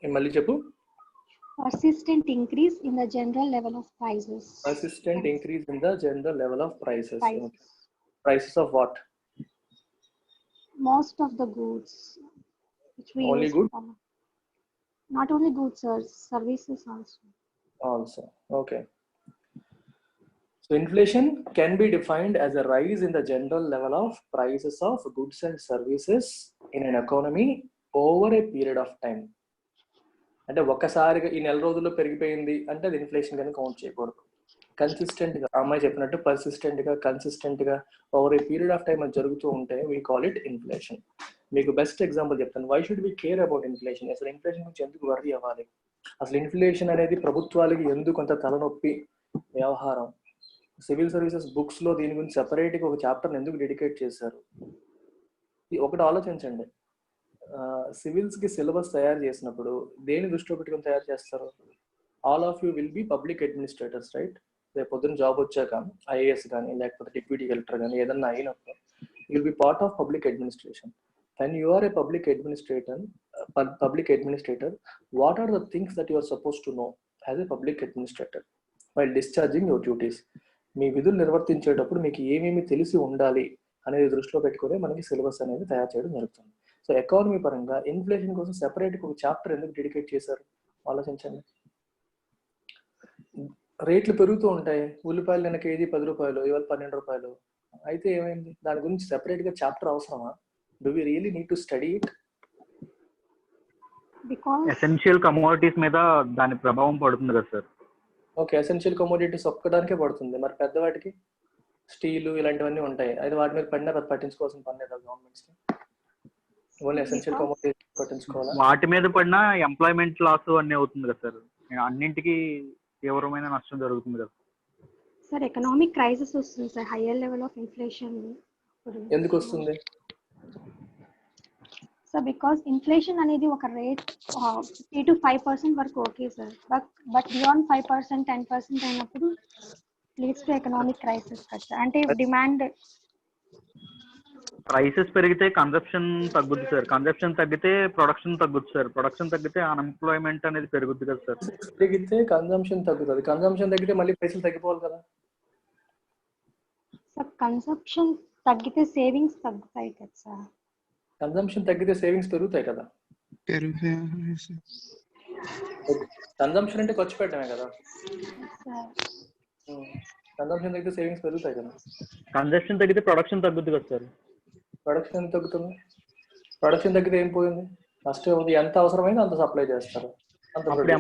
మళ్ళీ చెప్పు. Persistent increase in the general level of prices. Persistent increase in the general level of prices. Prices. Okay. Prices of what? Most of the goods which we Only use good? for, not only goods, sir, services also. Also, okay. So inflation can be defined as a rise in the general level of prices of goods and services in an economy over a period of time. అంటే ఒక్కసారిగా ఈ నెల రోజుల్లో పెరిగిపోయింది అంటే అది inflation కానీ count చేయకూడదు. కన్సిస్టెంట్గా అమ్మాయి చెప్పినట్టు పర్సిస్టెంట్గా కన్సిస్టెంట్గా over a period of time అది జరుగుతూ ఉంటే వీ కాల్ ఇట్ ఇన్ఫ్లేషన్. మీకు బెస్ట్ ఎగ్జాంపుల్ చెప్తాను. Why should we care about inflation? అసలు ఇన్ఫ్లేషన్ గురించి ఎందుకు వర్రీ అవ్వాలి? అసలు ఇన్ఫ్లేషన్ అనేది ప్రభుత్వాలకి ఎందుకు అంత తలనొప్పి వ్యవహారం? సివిల్ సర్వీసెస్ బుక్స్ లో దీని గురించి సెపరేట్గా ఒక చాప్టర్ ఎందుకు డెడికేట్ చేశారు? ఒకటి ఆలోచించండి, సివిల్స్ కి సిలబస్ తయారు చేసినప్పుడు దేని దృష్టిలో పెట్టుకుని తయారు చేస్తారు? All of you will be public administrators, right? రేపు పొద్దున్న జాబ్ వచ్చాక ఐఏఎస్ కానీ లేకపోతే డిప్యూటీ కలెక్టర్ కానీ ఏదన్నా అయినప్పుడు will be part of public administration. When you are a public administrator, what are the things that you are supposed to know as a public administrator while discharging your duties? మీ విధులు నిర్వర్తించేటప్పుడు మీకు ఏమేమి తెలిసి ఉండాలి అనేది దృష్టిలో పెట్టుకుని మనకి సిలబస్ అనేది తయారు చేయడం జరుగుతుంది. సో ఎకానమీ పరంగా ఇన్ఫ్లేషన్ కోసం సెపరేట్గా ఒక చాప్టర్ ఎందుకు డెడికేట్ చేశారు? ఆలోచించండి. రేట్లు పెరుగుతూ ఉంటాయి. ఉల్లిపాయలు నిన్న కేజీ 10 రూపాయలు, ఇవాళ 12 రూపాయలు. అయితే ఏమైంది? దాని గురించి సెపరేట్గా చాప్టర్ అవసరమా? Do we really need to study it? Because essential commodities మీద దాని ప్రభావం పడుతుంది కదా సార్. ఓకే, ఎసెన్షియల్ కమోడిటీస్ ఒక్కడానికే పడుతుంది. మరి పెద్దవాటికి స్టీలు ఇలాంటివన్నీ ఉంటాయి. అయితే వాటి మీద పడినా పట్టించుకోవాల్సిన పని లేదా గవర్నమెంట్స్ కి? ఓన్లీ ఎసెన్షియల్ కమోడిటీస్ పట్టించుకోవాలా? వాటి మీద పడినా ఎంప్లాయ్మెంట్ లాస్ అన్నీ అవుతుంది కదా సార్. అన్నింటికి తీవ్రమైన నష్టం జరుగుతుంది కదా సార్. ఎకనామిక్ క్రైసిస్ వస్తుంది sir, higher level of inflation. ఎందుకు వస్తుంది? సో బికాస్ ఇన్ఫ్లేషన్ అనేది ఒక రేట్ 3 to 5% వరకు ఓకే సార్, బట్ బియాండ్ 5%, 10% అయినప్పుడు లీడ్స్ టు ఎకనామిక్ క్రైసిస్ కదా. అంటే డిమాండ్ ప్రైసెస్ పెరిగితే కన్సంప్షన్ తగ్గుద్ది సార్, కన్సంప్షన్ తగ్గితే ప్రొడక్షన్ తగ్గుద్ది సార్, ప్రొడక్షన్ తగ్గితే అన్ఎంప్లాయ్మెంట్ అనేది పెరుగుద్ది కదా సార్. పెరిగితే కన్సంప్షన్ తగ్గుతుంది, కన్సంప్షన్ తగ్గితే మళ్ళీ ప్రైసులు తగ్గిపోవాలి కదా సార్. కన్సంప్షన్ తగ్గితే సేవింగ్స్ తగ్గుతాయి కదా సార్. కన్సంప్షన్ తగ్గితే సేవింగ్స్ పెరుగుతాయి కదా. కన్సంప్షన్ అంటే ఖర్చు పెట్టడమే కదా. కన్సంప్షన్ తగ్గితే సేవింగ్స్ పెరుగుతాయి కదా. కన్సంప్షన్ తగ్గితే ప్రొడక్షన్ తగ్గుద్ది కదా సార్. ప్రొడక్షన్ ఎంత తగ్గుతుంది? ప్రొడక్షన్ తగ్గితే ఏం పోయింది? నష్టం ఉంది. ఎంత అవసరమైంది అంత సప్లై చేస్తారు. అప్పుడు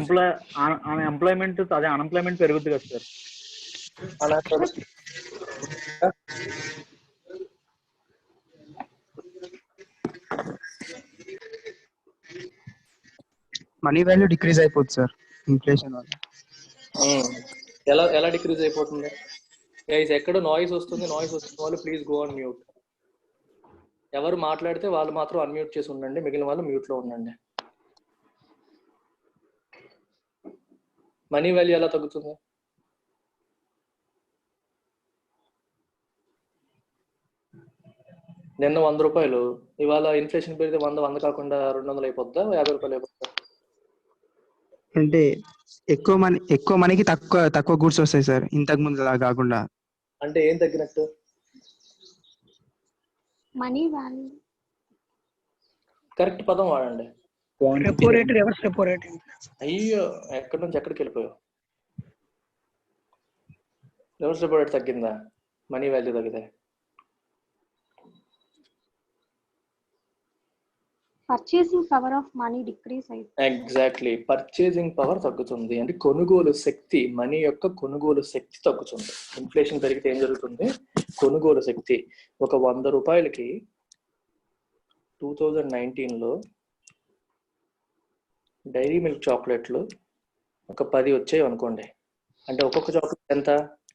ఎంప్లాయ్మెంట్ అదే అన్ఎంప్లాయ్మెంట్ పెరుగుద్ది కదా సార్. మనీ వాల్యూ డిక్రీజ్ అయిపోతుంది సార్ ఇన్ఫ్లేషన్ వల్ల. ఎలా డిక్రీజ్ అయిపోతుంది? గైస్ ఎక్కడో నాయిస్ వస్తుంది వాళ్ళు ప్లీజ్ గో ఆన్ మ్యూట్. ఎవరు మాట్లాడితే వాళ్ళు మాత్రం అన్మ్యూట్ చేసి ఉండండి, మిగిలిన వాళ్ళు మ్యూట్ లో ఉండండి. మనీ వాల్యూ ఎలా తగ్గుతుంది? నిన్న 100 రూపాయలు, ఇవాళ ఇన్ఫ్లేషన్ పెరిగితే 100 కాకుండా 200 అయిపోద్దా, 50 రూపాయలు అయిపోద్దా? అంటే ఎక్కువ మనీకి తక్కువ గూడ్స్ వస్తాయి సార్, ఇంతకు ముందు అలా కాకుండా. అంటే ఏం తగ్గినట్టు? Money value. కరెక్ట్ పదం వాడండి. Repo rate, reverse repo rate. అయ్యో, ఎక్కడి నుంచి ఎక్కడికి వెళ్ళిపోయావు? రివర్స్ రెపో రేట్ తగ్గిందా? మనీ వాల్యూ తగ్గితే purchasing power of money decrease అవుతుంది. ఎగ్జాక్ట్లీ, పర్చేసింగ్ పవర్ తగ్గుతుంది. అంటే కొనుగోలు శక్తి, మనీ యొక్క కొనుగోలు శక్తి తగ్గుతుంది. ఇన్ఫ్లేషన్ పెరిగితే ఏం జరుగుతుంది? కొనుగోలు శక్తి. ఒక 100 రూపాయలకి 2019లో డైరీ మిల్క్ చాక్లెట్లు ఒక 10 వచ్చాయి అనుకోండి. అంటే ఒక్కొక్క చాక్లెట్ ఎంత?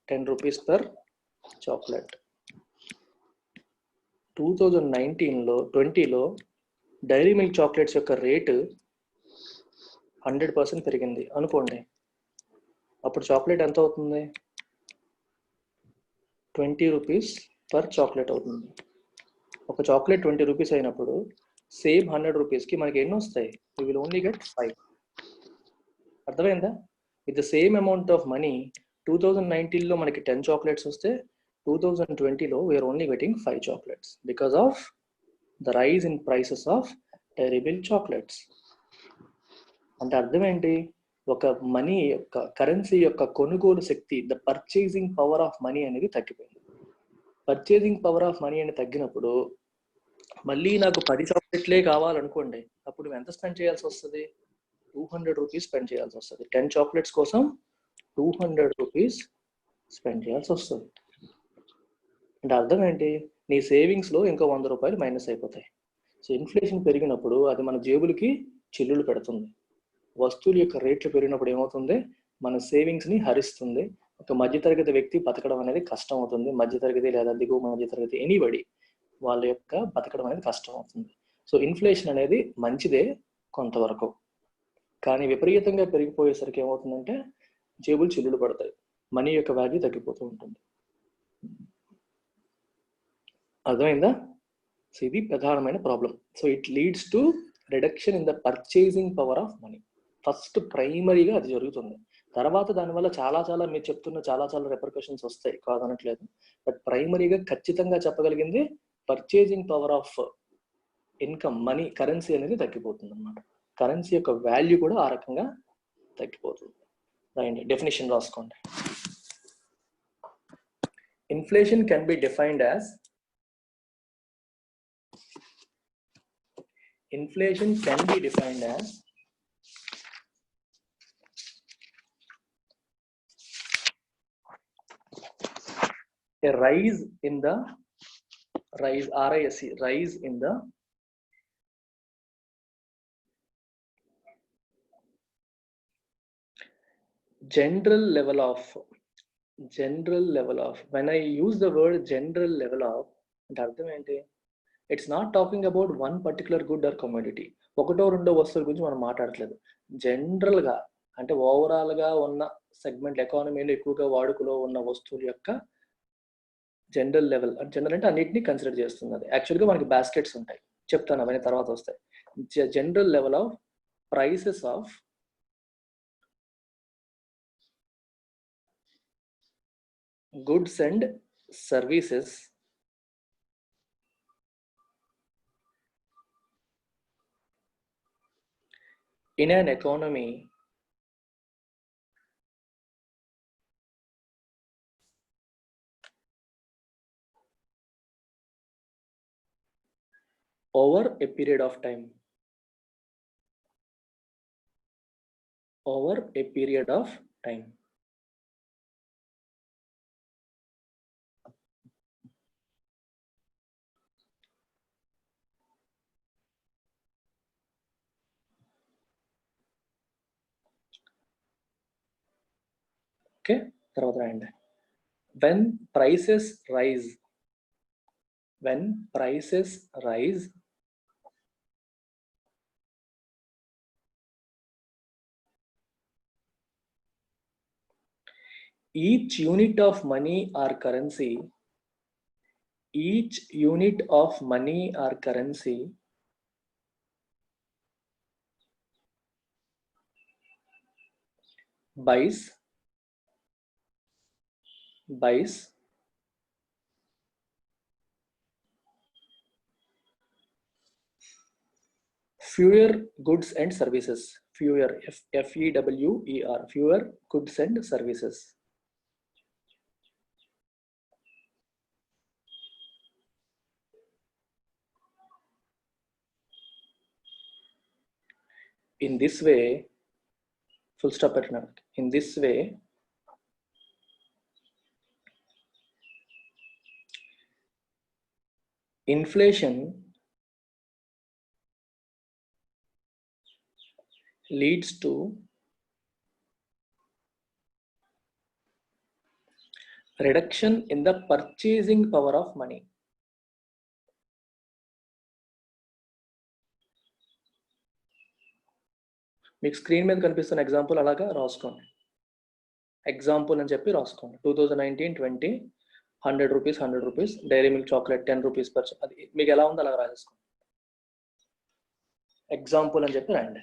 10 రూపీస్ పర్ చాక్లెట్. 2020లో డైరీ మిల్క్ చాక్లెట్స్ యొక్క రేటు 100% పెరిగింది అనుకోండి. అప్పుడు చాక్లెట్ ఎంత అవుతుంది? 20 రూపీస్ పర్ చాక్లెట్ అవుతుంది. ఒక చాక్లెట్ 20 రూపీస్ అయినప్పుడు సేమ్ 100 రూపీస్కి మనకి ఎన్ని వస్తాయి? We will only get 5. అర్థమైందా? With the same amount of money 2019లో మనకి 10 చాక్లెట్స్ వస్తే 2020లో we are only getting 5 chocolates because of the rise in prices of Dairy Milk chocolates. అంటే అర్థం ఏంటి? ఒక మనీ యొక్క కరెన్సీ యొక్క కొనుగోలు శక్తి, the purchasing power of money అనేది తగ్గిపోయింది. పర్చేసింగ్ పవర్ ఆఫ్ మనీ అనేది తగ్గినప్పుడు మళ్ళీ నాకు 10 చాక్లెట్లే కావాలనుకోండి, అప్పుడు ఎంత స్పెండ్ చేయాల్సి వస్తుంది? 200 రూపీస్ స్పెండ్ చేయాల్సి వస్తుంది. 10 చాక్లెట్స్ కోసం 200 రూపీస్ స్పెండ్ చేయాల్సి వస్తుంది. అంటే అర్థం ఏంటి? నీ సేవింగ్స్లో ఇంకో 100 రూపాయలు మైనస్ అయిపోతాయి. సో ఇన్ఫ్లేషన్ పెరిగినప్పుడు అది మన జేబులకి చిల్లులు పెడుతుంది. వస్తువుల యొక్క రేట్లు పెరిగినప్పుడు ఏమవుతుంది? మన సేవింగ్స్ని హరిస్తుంది. ఒక మధ్యతరగతి వ్యక్తి బతకడం అనేది కష్టం అవుతుంది. మధ్యతరగతి లేదా దిగువ మధ్యతరగతి ఎనీబడి వాళ్ళ యొక్క బతకడం అనేది కష్టం అవుతుంది. సో ఇన్ఫ్లేషన్ అనేది మంచిదే కొంతవరకు, కానీ విపరీతంగా పెరిగిపోయేసరికి ఏమవుతుందంటే జేబులు చిల్లులు పడతాయి, మనీ యొక్క వాల్యూ తగ్గిపోతూ ఉంటుంది. అర్థమైందా? సో ఇది ప్రధానమైన problem. So it leads to reduction in the purchasing power of money. First ప్రైమరీగా అది జరుగుతుంది. తర్వాత దానివల్ల చాలా మీరు చెప్తున్న చాలా రెపర్కషన్స్ వస్తాయి, కాదనట్లేదు. బట్ ప్రైమరీగా ఖచ్చితంగా చెప్పగలిగింది purchasing power of income, money, currency అనేది తగ్గిపోతుంది అన్నమాట. కరెన్సీ యొక్క వాల్యూ కూడా ఆ రకంగా తగ్గిపోతుంది. రైట్, డెఫినేషన్ రాసుకోండి. Inflation can be defined as inflation can be defined as a rise in the rise in the general level of when I use the word general level of, అంటే అర్థం ఏంటి? It's not talking about one particular good or commodity. ఒకటో రెండో వస్తువుల గురించి మనం మాట్లాడట్లేదు. జనరల్గా అంటే ఓవరాల్గా ఉన్న సెగ్మెంట్, ఎకానమీలో ఎక్కువగా వాడుకలో ఉన్న వస్తువుల యొక్క జనరల్ లెవెల్. జనరల్ అంటే అన్నిటినీ కన్సిడర్ చేస్తుంది. అది యాక్చువల్గా మనకి బాస్కెట్స్ ఉంటాయి, చెప్తాను అవన్నీ తర్వాత వస్తాయి. General level of prices of goods and services in an economy over a period of time. Over a period of time. Okay, తర్వాత రాయండి. When prices rise, each unit of money or currency buys fewer goods and services. Fewer, F-E-W-E-R, fewer goods and services. In this way, full stop at now. In this way, inflation leads to reduction in the purchasing power of money. మీకు screen మీద కనిపిస్తున్న example అలాగా రాసుకోండి. Example అని చెప్పి రాసుకోండి. 2019-20 100 rupees Dairy Milk chocolate 10 rupees per. అది మీకు ఎలా ఉందో అలాగా రాసేసుకోండి. ఎగ్జాంపుల్ అని చెప్పి రాయండి.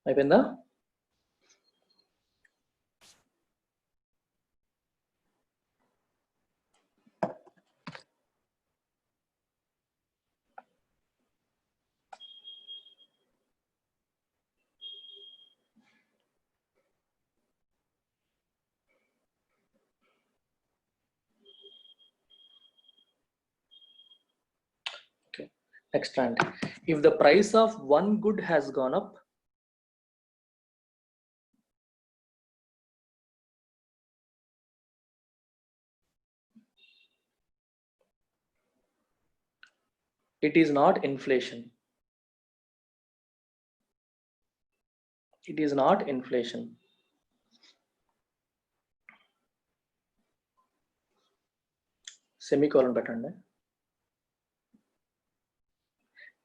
అయిపోయిందా? Okay. Next round. If the price of one good has gone up, it is not inflation. It is not inflation. Semicolon పెట్టండి.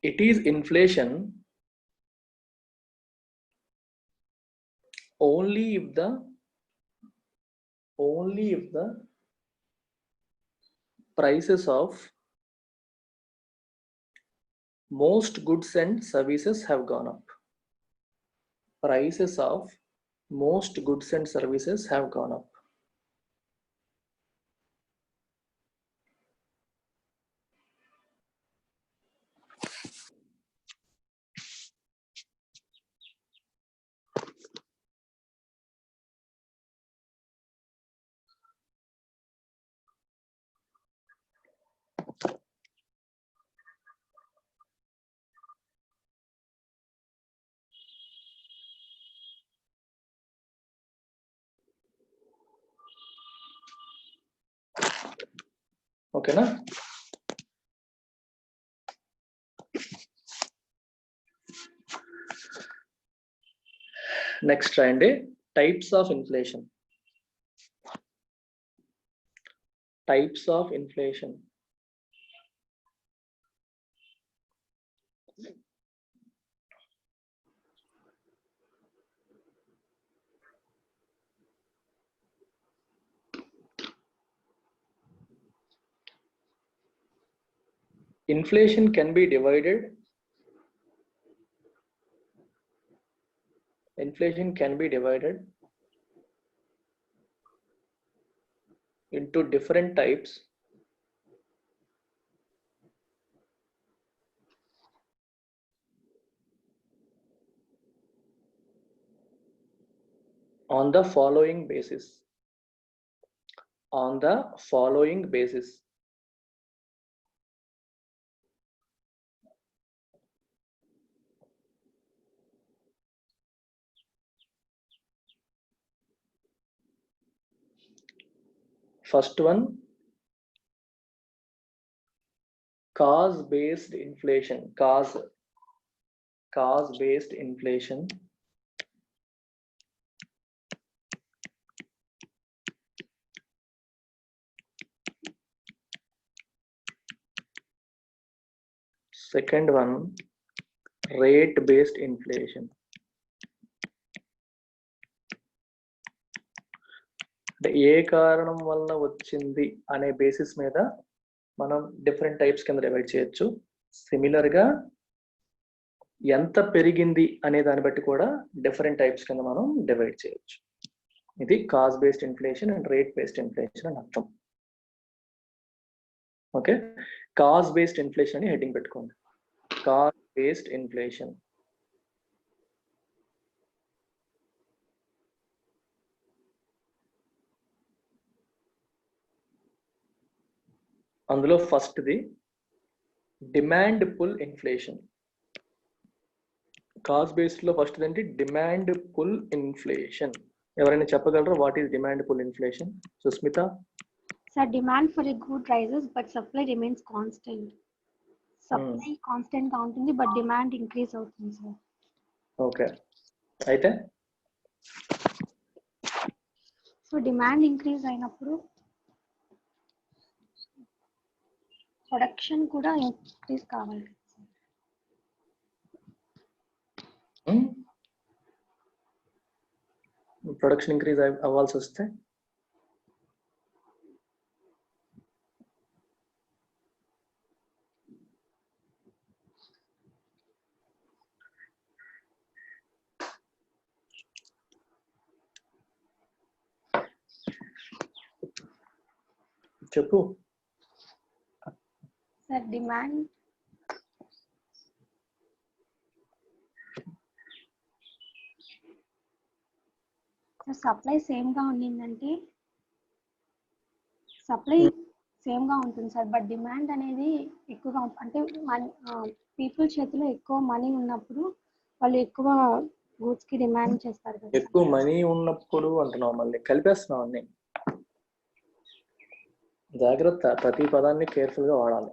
It is inflation only if the prices of most goods and services have gone up. Prices of most goods and services have gone up. Okay na? Next trend, types of inflation. Types of inflation. Inflation can be divided. Inflation can be divided into different types on the following basis. On the following basis. First one, cause-based inflation. Cause-based inflation. Second one, rate-based inflation. అంటే ఏ కారణం వల్ల వచ్చింది అనే basis మీద మనం different types కింద divide చేయొచ్చు. Similar గా ఎంత పెరిగింది అనే దాన్ని బట్టి కూడా డిఫరెంట్ టైప్స్ కింద మనం డివైడ్ చేయొచ్చు. ఇది cause based inflation and rate based inflation అని అర్థం. ఓకే, కాజ్ బేస్డ్ ఇన్ఫ్లేషన్ అని హెడ్డింగ్ పెట్టుకోండి. Cause based inflation. అందులో ఫస్ట్ది demand pull inflation. Cost based లో ఫస్ట్ ఏంటి? Demand pull inflation. ఎవరైనా చెప్పగలరా what is demand pull inflation? Susmita. Sir, demand for a good rises but supply remains constant. Supply constant గా ఉంటుంది బట్ డిమాండ్ ఇంక్రీజ్ అవుతుంది sir. Okay, అయితే so demand increase అయినప్పుడు production కూడా ఇంక్రీజ్ కావాలి. ప్రొడక్షన్ ఇంక్రీజ్ అవ్వాల్సి వస్తే చెప్పు సార్. డిమాండ్ సప్లై సేమ్ గా ఉండిందంటే సప్లై సేమ్ గా ఉంటుంది సార్, బట్ డిమాండ్ అనేది ఎక్కువగా అంటే పీపుల్ చేతిలో ఎక్కువ మనీ ఉన్నప్పుడు వాళ్ళు ఎక్కువ గూడ్స్ కి డిమాండ్ చేస్తారు కదా. ఎక్కువ మనీ ఉన్నప్పుడు అంటున్నావు, మళ్ళీ కలిపేస్తున్నావు అన్ని. జాగ్రత్త, ప్రతి పదాన్ని కేర్ఫుల్ గా వాడాలి.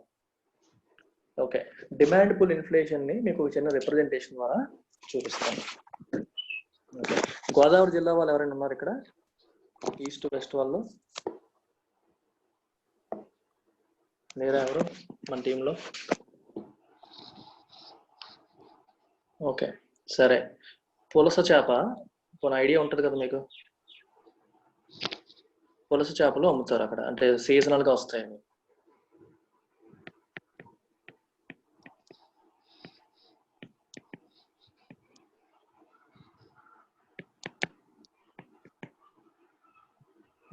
ఓకే, డిమాండ్ పుల్ ఇన్ఫ్లేషన్ ని మీకు చిన్న రిప్రజెంటేషన్ ద్వారా చూపిస్తాను. గోదావరి జిల్లా వాళ్ళు ఎవరైనా ఉన్నారు ఇక్కడ? ఈస్ట్ వెస్ట్ వాళ్ళు లేరా ఎవరు మన టీంలో? ఓకే సరే, పులస చేప కొన్ని ఐడియా ఉంటుంది కదా మీకు. పులస చేపలు అమ్ముతారు అక్కడ, అంటే సీజనల్ గా వస్తాయి.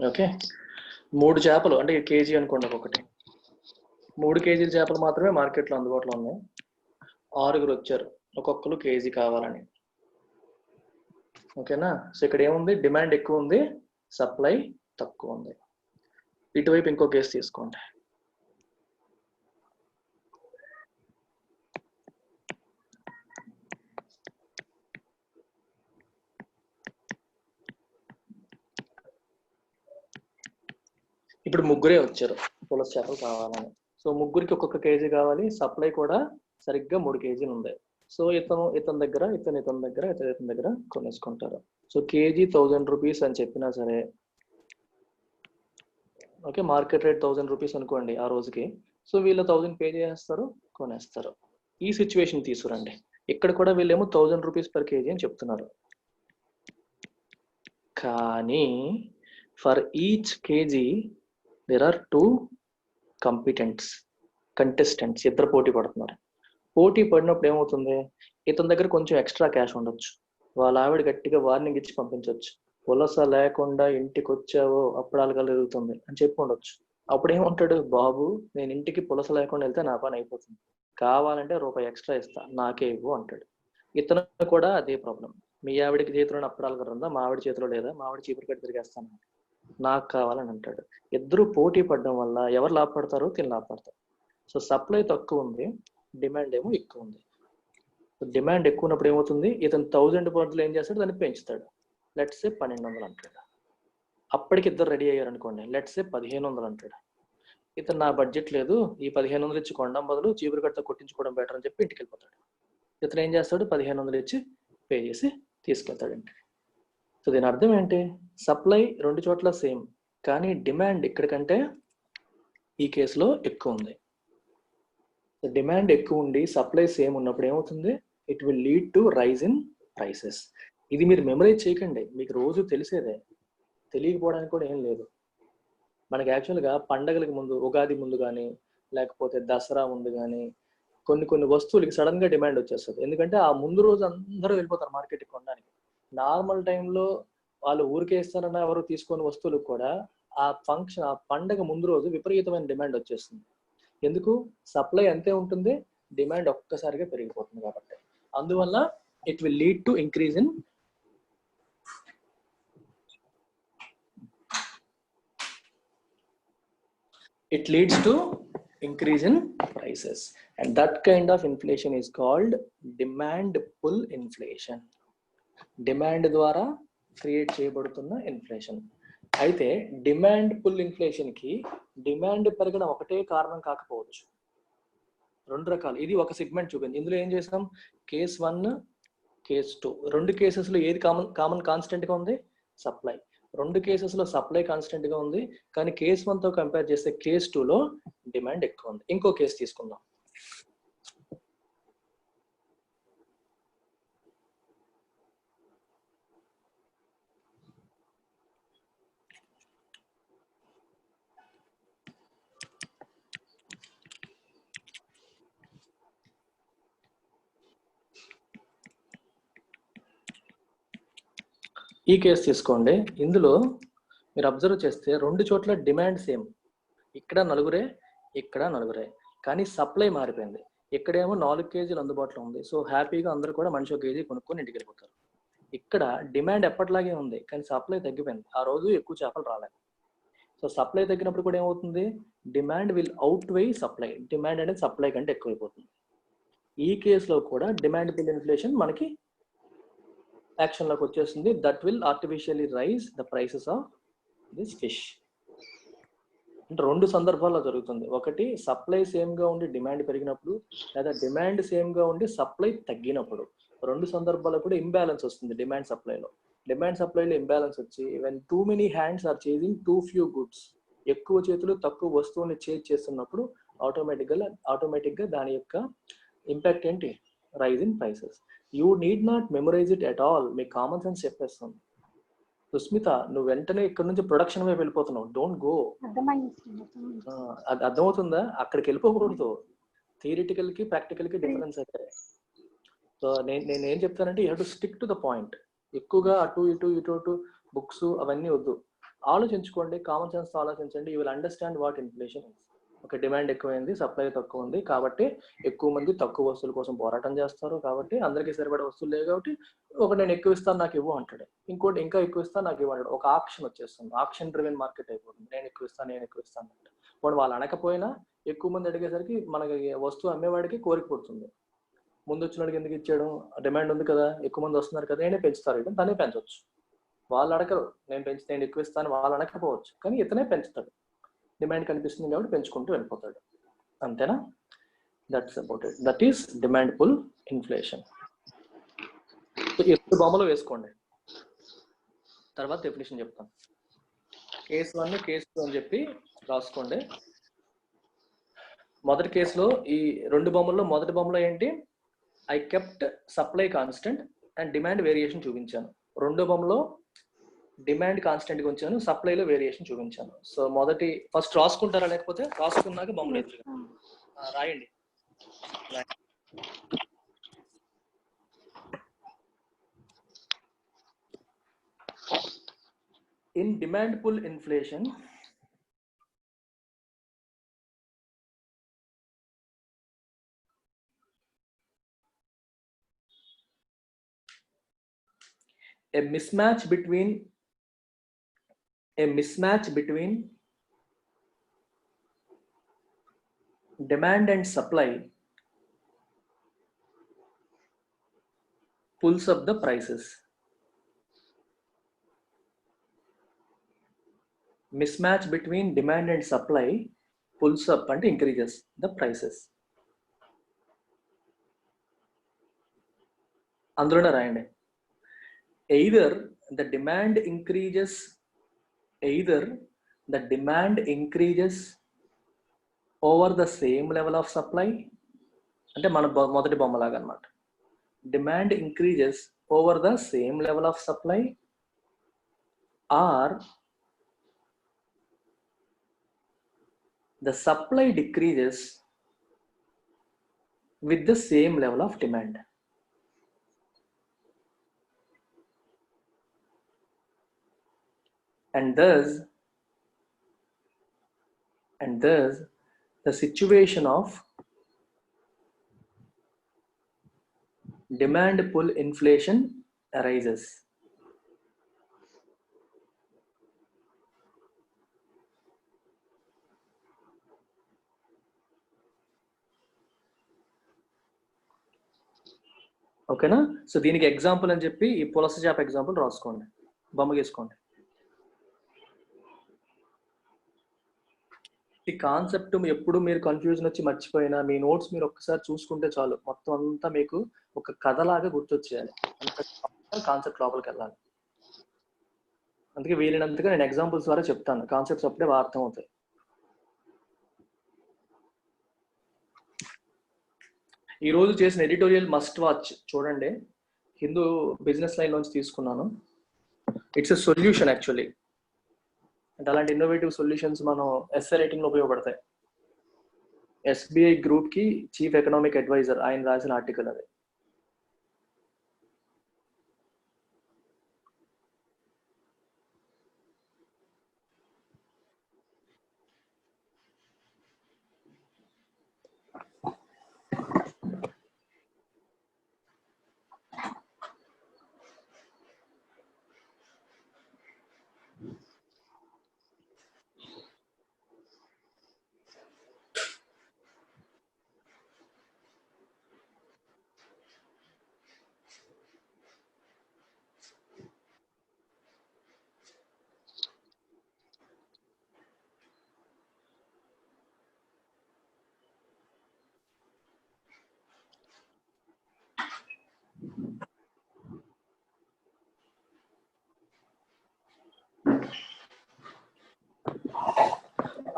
ఓకే, 3 చేపలు అంటే కేజీ అనుకోండి ఒక్కొక్కటి. 3 కేజీల చేపలు మాత్రమే మార్కెట్లో అందుబాటులో ఉన్నాయి. 6 వచ్చారు, ఒక్కొక్కరు కేజీ కావాలని. ఓకేనా? సో ఇక్కడ ఏముంది, డిమాండ్ ఎక్కువ ఉంది, సప్లై తక్కువ ఉంది. ఇటువైపు ఇంకో కేసు తీసుకోండి. ఇప్పుడు ముగ్గురే వచ్చారు పులస చేపలు కావాలని. సో ముగ్గురికి ఒక్కొక్క కేజీ కావాలి, సప్లై కూడా సరిగ్గా 3 కేజీలు ఉంది. సో ఇతని దగ్గర ఇతని దగ్గర కొనేసుకుంటారు. సో కేజీ 1000 రూపీస్ అని చెప్పినా సరే, ఓకే, మార్కెట్ రేట్ 1000 రూపీస్ అనుకోండి ఆ రోజుకి. సో వీళ్ళు 1000 పే చేస్తారు, కొనేస్తారు. ఈ సిచ్యువేషన్ తీసుకురండి. ఇక్కడ కూడా వీళ్ళేమో 1000 రూపీస్ పర్ కేజీ అని చెప్తున్నారు. కానీ for each kg there are 2 contestants, ఇద్దరు పోటీ పడుతున్నారు. పోటీ పడినప్పుడు ఏమవుతుంది, ఇతని దగ్గర కొంచెం ఎక్స్ట్రా క్యాష్ ఉండొచ్చు, వాళ్ళ ఆవిడ గట్టిగా వార్నింగ్ ఇచ్చి పంపించవచ్చు. పులస లేకుండా ఇంటికి వచ్చావో అప్పుడాలు కలుగుతుంది అని చెప్పి ఉండొచ్చు. అప్పుడు ఏమంటాడు, బాబు నేను ఇంటికి పులస లేకుండా వెళ్తే నా పని అయిపోతుంది, కావాలంటే రూపాయి ఎక్స్ట్రా ఇస్తా, నాకే ఇవ్వు అంటాడు. ఇతను కూడా అదే ప్రాబ్లం. మీ ఆవిడకి చేతిలో అప్పుడాలు కలుగుతుందా, మా ఆవిడ చేతిలో లేదా, మా ఆవిడ చీపురు కట్టి తిరిగేస్తాను, నాకు కావాలని అంటాడు. ఇద్దరు పోటీ పడడం వల్ల ఎవరు లాభపడతారో తిని లాభపడతారు. సో సప్లై తక్కువ ఉంది, డిమాండ్ ఏమో ఎక్కువ ఉంది. డిమాండ్ ఎక్కువ ఉన్నప్పుడు ఏమవుతుంది, ఇతను 1000 బదులు ఏం చేస్తాడు, దాన్ని పెంచుతాడు. లెట్స్ సే 1200 అంటాడు. అప్పటికి ఇద్దరు రెడీ అయ్యారు అనుకోండి, లెట్స్ సే 1500 అంటాడు. ఇతను నా బడ్జెట్ లేదు, ఈ 1500 ఇచ్చి కొనడం బదులు చీపురు కట్ట కొట్టించుకోవడం బెటర్ అని చెప్పి ఇంటికి వెళ్ళిపోతాడు. ఇతను ఏం చేస్తాడు, 1500 ఇచ్చి పే చేసి తీసుకెళ్తాడు ఇంటికి. సో దీని అర్థం ఏంటి, సప్లై 2 చోట్ల సేమ్, కానీ డిమాండ్ ఇక్కడికంటే ఈ కేసులో ఎక్కువ ఉంది. డిమాండ్ ఎక్కువ ఉండి సప్లై సేమ్ ఉన్నప్పుడు ఏమవుతుంది, it will lead to rise in prices. ఇది మీరు మెమరైజ్ చేయకండి, మీకు రోజు తెలిసేదే, తెలియకపోవడానికి కూడా ఏం లేదు. మనకి యాక్చువల్గా పండగలకి ముందు, ఉగాది ముందు కానీ లేకపోతే దసరా ముందు కానీ కొన్ని వస్తువులకి సడన్ గా డిమాండ్ వచ్చేస్తుంది. ఎందుకంటే ఆ ముందు రోజు అందరూ వెళ్ళిపోతారు మార్కెట్కి కొనడానికి. నార్మల్ టైంలో వాళ్ళు ఊరికే ఇస్తారన్న ఎవరు తీసుకొని వస్తువులకు కూడా ఆ పండగ ముందు రోజు విపరీతమైన డిమాండ్ వచ్చేస్తుంది. ఎందుకు, సప్లై అంతే ఉంటుంది, డిమాండ్ ఒక్కసారిగా పెరిగిపోతుంది కాబట్టి. అందువల్ల it will lead to increase in prices, and that kind of inflation is called demand pull inflation. Demand ద్వారా క్రియేట్ చేయబడుతున్న ఇన్ఫ్లేషన్. అయితే డిమాండ్ పుల్ ఇన్ఫ్లేషన్ కి డిమాండ్ పెరగడం ఒకటే కారణం కాకపోవచ్చు. రెండు రకాలు. ఇది ఒక సెగ్మెంట్ చూపింది. ఇందులో ఏం చేసాం, కేస్ 1 కేస్ 2 రెండు కేసెస్లో ఏది కామన్ కాన్స్టెంట్ గా ఉంది, సప్లై. రెండు కేసెస్లో సప్లై కాన్స్టెంట్ గా ఉంది, కానీ కేస్ 1 తో కంపేర్ చేస్తే కేస్ 2 లో డిమాండ్ ఎక్కువ ఉంది. ఇంకో కేసు తీసుకుందాం. ఈ కేసు తీసుకోండి. ఇందులో మీరు అబ్జర్వ్ చేస్తే రెండు చోట్ల డిమాండ్ సేమ్. ఇక్కడ నలుగురే, ఇక్కడ నలుగురే, కానీ సప్లై మారిపోయింది. ఇక్కడేమో 4 కేజీలు అందుబాటులో ఉంది. సో హ్యాపీగా అందరూ కూడా మనిషి 1 కేజీ కొనుక్కొని ఇంటికి వెళ్ళిపోతారు. ఇక్కడ డిమాండ్ ఎప్పటిలాగే ఉంది, కానీ సప్లై తగ్గిపోయింది. ఆ రోజు ఎక్కువ చేపలు రాలేదు. సో సప్లై తగ్గినప్పుడు కూడా ఏమవుతుంది, demand will outweigh supply. Demand అనేది సప్లై కంటే ఎక్కువైపోతుంది. ఈ కేసులో కూడా డిమాండ్ పుల్ ఇన్ఫ్లేషన్ మనకి యాక్షన్ లోకి వచ్చేస్తుంది. That will artificially rise the prices of this fish. అంటే రెండు సందర్భాల్లో జరుగుతుంది. ఒకటి సప్లై సేమ్ గా ఉండి డిమాండ్ పెరిగినప్పుడు, లేదా డిమాండ్ సేమ్ గా ఉండి సప్లై తగ్గినప్పుడు. రెండు సందర్భాల్లో కూడా ఇంబ్యాలెన్స్ వస్తుంది డిమాండ్ సప్లైలో. డిమాండ్ సప్లైలో ఇంబ్యాలెన్స్ వచ్చి when too many hands are chasing too few goods, ఎక్కువ చేతులు తక్కువ వస్తువుని చేజ్ చేస్తున్నప్పుడు ఆటోమేటిక్గా దాని యొక్క ఇంపాక్ట్ ఏంటి, rise in prices. You need not memorise it at all. మీ కామన్ సెన్స్ చెప్పేస్తుంది. సుస్మిత, నువ్వు వెంటనే ఇక్కడ నుంచి ప్రొడక్షన్ వైపు వెళ్ళిపోతున్నావు. Don't go. అది అర్థమవుతుందా? అక్కడికి వెళ్ళిపోకూడదు. థియరిటికల్ కి ప్రాక్టికల్ కి డిఫరెన్స్ అయితే. సో నేను ఏం చెప్తానంటే, you have to stick to the point. ఎక్కువగా అటు ఇటు బుక్స్ అవన్నీ వద్దు. ఆలోచించుకోండి, కామన్ సెన్స్ ఆలోచించండి. You will understand what inflation is. ఒక డిమాండ్ ఎక్కువైంది, సప్లై తక్కువ ఉంది, కాబట్టి ఎక్కువ మంది తక్కువ వస్తువుల కోసం పోరాటం చేస్తారు. కాబట్టి అందరికీ సరిపడే వస్తువులు లేవు, కాబట్టి ఒక నేను ఎక్కువ ఇస్తాను నాకు ఇవ్వు అంటాడు, ఇంకోటి ఇంకా ఎక్కువ ఇస్తాను నాకు ఇవ్వంటాడు. ఒక ఆక్షన్ వచ్చేస్తుంది. ఆక్షన్ డ్రివెన్ మార్కెట్ అయిపోతుంది. నేను ఎక్కువ ఇస్తాను అంటే వాడు వాళ్ళు అనకపోయినా ఎక్కువ మంది అడిగేసరికి మనకి వస్తువు అమ్మేవాడికి కోరిక పుడుతుంది. ముందు వచ్చినడికి ఎందుకు ఇచ్చాడు, డిమాండ్ ఉంది కదా, ఎక్కువ మంది వస్తున్నారు కదా, నేనే పెంచుతారు. తనే పెంచవచ్చు. వాళ్ళు అడగరు, నేను ఎక్కువ ఇస్తాను వాళ్ళు అనకపోవచ్చు, కానీ ఇతనే పెంచుతాడు. డిమాండ్ కనిపిస్తుంది కాబట్టి పెంచుకుంటూ వెళ్ళిపోతాడు. అంతేనా? That's about it. That is demand pull inflation. ఎప్పుడు బొమ్మలో వేసుకోండి, తర్వాత డెఫినిషన్ చెప్తాను. కేసు 1 కేసు 2 అని చెప్పి రాసుకోండి. మొదటి కేసులో ఈ రెండు బొమ్మల్లో మొదటి బొమ్మలో ఏంటి, I kept supply constant and demand variation చూపించాను. రెండో బొమ్మలో డిమాండ్ కాన్స్టెంట్ గా ఉంచాను, సప్లైలో వేరియేషన్ చూపించాను. సో ఫస్ట్ రాసుకుంటారా, లేకపోతే రాసుకున్నాక బొమ్మలు ఎదురుగా రాయండి. In demand pull inflation, a mismatch between demand and supply pulls up the prices. Mismatch between demand and supply pulls up and increases the prices. అందులోనే రాయండి. Either the demand increases over the same level of supply, అంటే మన మొదటి బొమ్మలాగా అన్నమాట. Demand increases over the same level of supply, or the supply decreases with the same level of demand. And thus the situation of demand pull inflation arises. ఓకేనా? So దీనికి example అని చెప్పి ఈ పులస చేప ఎగ్జాంపుల్ రాసుకోండి, బొమ్మ గీసుకోండి. ఈ కాన్సెప్ట్ ఎప్పుడు మీరు కన్ఫ్యూజన్ వచ్చి మర్చిపోయినా మీ నోట్స్ మీరు ఒక్కసారి చూసుకుంటే చాలు, మొత్తం అంతా మీకు ఒక కథలాగా గుర్తొచ్చేయాలి, అంత కాన్సెప్ట్ లోపలికి వెళ్ళాలి. అందుకే వీలైనంతగా నేను ఎగ్జాంపుల్స్ ద్వారా చెప్తాను, కాన్సెప్ట్స్ అప్పుడే బాగా అర్థం అవుతాయి. ఈ రోజు చేసిన ఎడిటోరియల్ మస్ట్ వాచ్ చూడండి, హిందూ బిజినెస్ లైన్ నుంచి తీసుకున్నాను. It's a solution actually. అంటే అలాంటి ఇన్నోవేటివ్ సొల్యూషన్స్ మనం ఎస్ఏ రైటింగ్ లో ఉపయోగపడతాయి. ఎస్బీఐ గ్రూప్ కి చీఫ్ ఎకనామిక్ అడ్వైజర్ ఆయన రాసిన ఆర్టికల్ అది.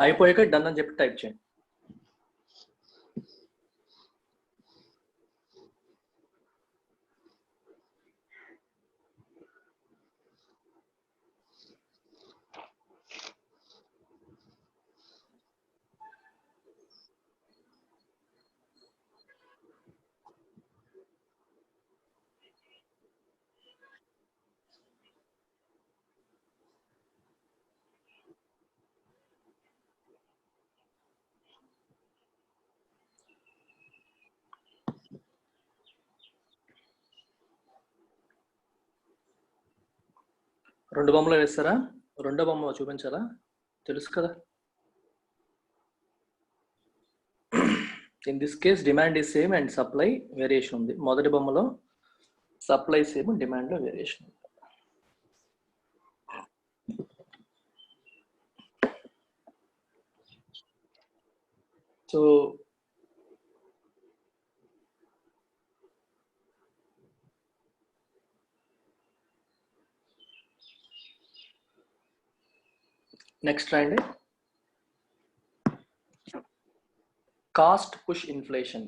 అయిపోయాక డన్ అని చెప్పి టైప్ చేయండి. రెండు బొమ్మలు వేస్తారా? రెండో బొమ్మ చూపించాలా? తెలుసు కదా. In this case demand is same and supply variation ఉంది. మొదటి బొమ్మలో సప్లై సేమ్, డిమాండ్ లో వేరియేషన్ ఉంది. సో నెక్స్ట్ రాయండి, cost push inflation.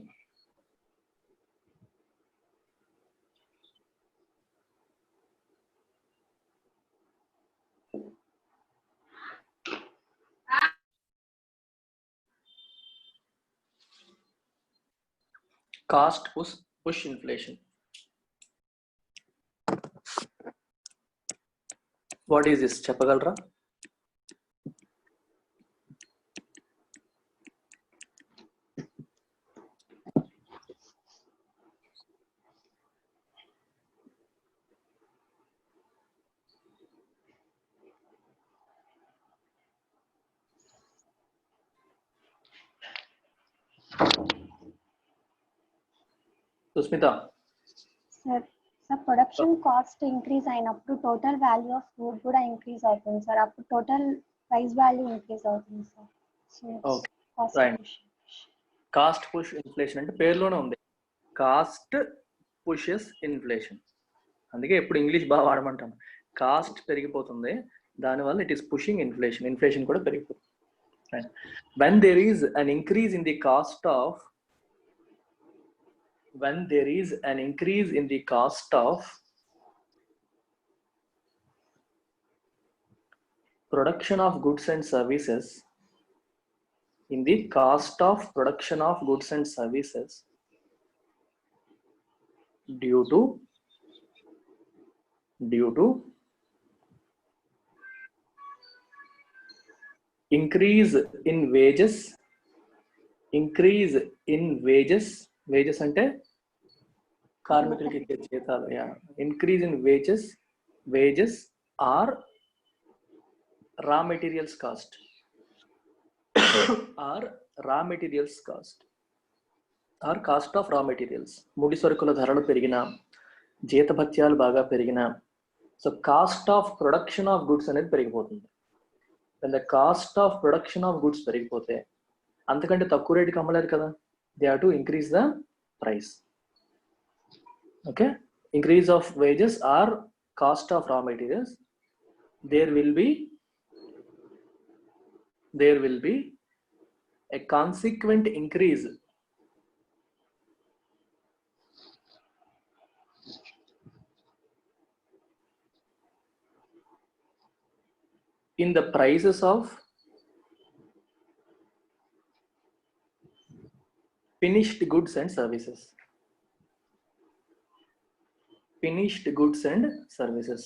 Cost push inflation. What is this చెప్పగలరా? Susmita. Sir production cost increase అయినప్పుడు టోటల్ వాల్యూ ఆఫ్ గూడ్ కూడా increase అవుతుంది సార్, అప్పుడు టోటల్ ప్రైస్ వాల్యూ ఇంక్రీజ్ అవుతుంది సార్. కాస్ట్ పుష్ ఇన్ఫ్లేషన్ అంటే పేరులోనే ఉంది, కాస్ట్ పుషెస్ ఇన్ఫ్లేషన్. అందుకే ఎప్పుడు ఇంగ్లీష్ బాగా వాడమంటాం. కాస్ట్ పెరిగిపోతుంది, దానివల్ల it is pushing inflation, inflation కూడా పెరిగిపోతుంది. When there is an increase in the cost of when there is an increase in the cost of production of goods and services, in the cost of production of goods and services due to increase in wages, wages అంటే కార్మికులకి ఇచ్చే జీతాలు. Increase in wages or raw materials cost, or cost of raw materials. ముడి సరుకుల ధరలు పెరిగినా, జీతభత్యాలు బాగా పెరిగినా, so cost of production of goods అనేది పెరిగిపోతుంది. when the cost of production of goods పెరిగిపోతే అంతకంటే తక్కువ రేటుకి అమ్మలేరు కదా, they have to increase the price. Okay, increase of wages or cost of raw materials, there will be a consequent increase in the prices of finished goods and services. Finished goods and services.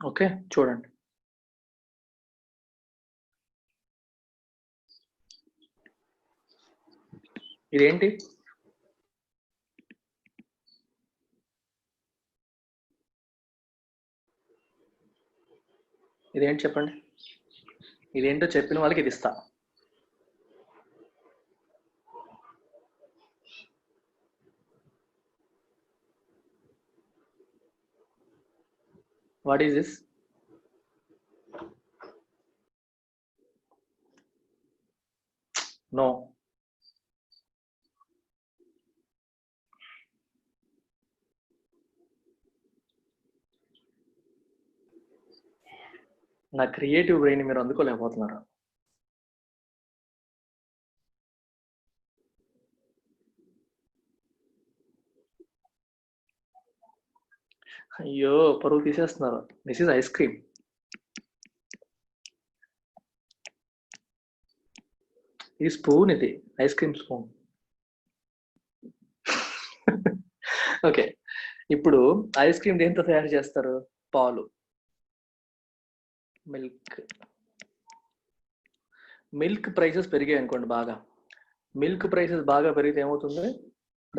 Okay, చూడండి. ఇదేంటి? ఇదేంటి చెప్పండి. ఇదేంటో చెప్పిన వాళ్ళకి ఇది ఇస్తా. What is this? No. నా క్రియేటివ్ బ్రెయిన్ మీరు అందుకోలేకపోతున్నారు. అయ్యో, పరువు తీసేస్తున్నారు. This is ice cream. ఈ స్పూన్, ఇది ఐస్ క్రీమ్ స్పూన్. ఓకే, ఇప్పుడు ఐస్ క్రీమ్ దేంతో తయారు చేస్తారు? పాలు, మిల్క్. మిల్క్ ప్రైసెస్ పెరిగాయి అనుకోండి బాగా. మిల్క్ ప్రైసెస్ బాగా పెరిగితే ఏమవుతుంది?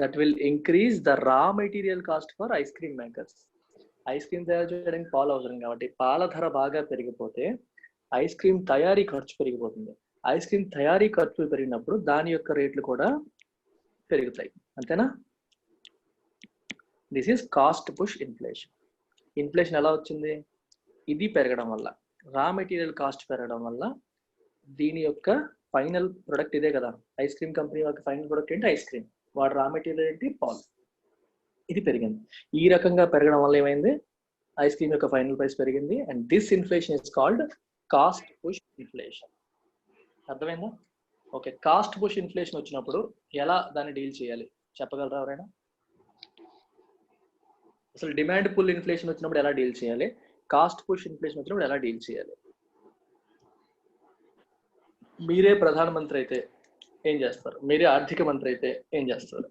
That will increase the raw material cost for ice cream makers. Ice cream తయారు చేయడానికి పాలు అవసరం కాబట్టి పాల ధర బాగా పెరిగిపోతే ఐస్ క్రీమ్ తయారీ ఖర్చు పెరిగిపోతుంది. ఐస్ క్రీమ్ తయారీ ఖర్చు పెరిగినప్పుడు దాని యొక్క రేట్లు కూడా పెరుగుతాయి. అంతేనా? This is cost push inflation. Inflation ఎలా వచ్చింది? ఇది పెరగడం వల్ల, రా మెటీరియల్ కాస్ట్ పెరగడం వల్ల. దీని యొక్క ఫైనల్ ప్రొడక్ట్ ఇదే కదా, ఐస్ క్రీమ్ కంపెనీ యొక్క ఫైనల్ ప్రొడక్ట్ ఏంటి? Ice cream. వాడు రా మెటీరియల్ ఏంటి? పాలు. ఇది పెరిగింది. ఈ రకంగా పెరగడం వల్ల ఏమైంది? ఐస్ క్రీమ్ యొక్క ఫైనల్ ప్రైస్ పెరిగింది. And this inflation is called cost push inflation. అర్థమైందా? ఓకే, కాస్ట్ పుష్ ఇన్ఫ్లేషన్ వచ్చినప్పుడు ఎలా దాన్ని డీల్ చేయాలి చెప్పగలరా ఎవరైనా? అసలు డిమాండ్ పుల్ ఇన్ఫ్లేషన్ వచ్చినప్పుడు ఎలా డీల్ చేయాలి? కాస్ట్ పుష్ ఇన్ఫ్లేషన్ వచ్చినప్పుడు ఎలా డీల్ చేయాలి? మీరే ప్రధానమంత్రి అయితే ఏం చేస్తారు? మీరే ఆర్థిక మంత్రి అయితే ఏం చేస్తారు?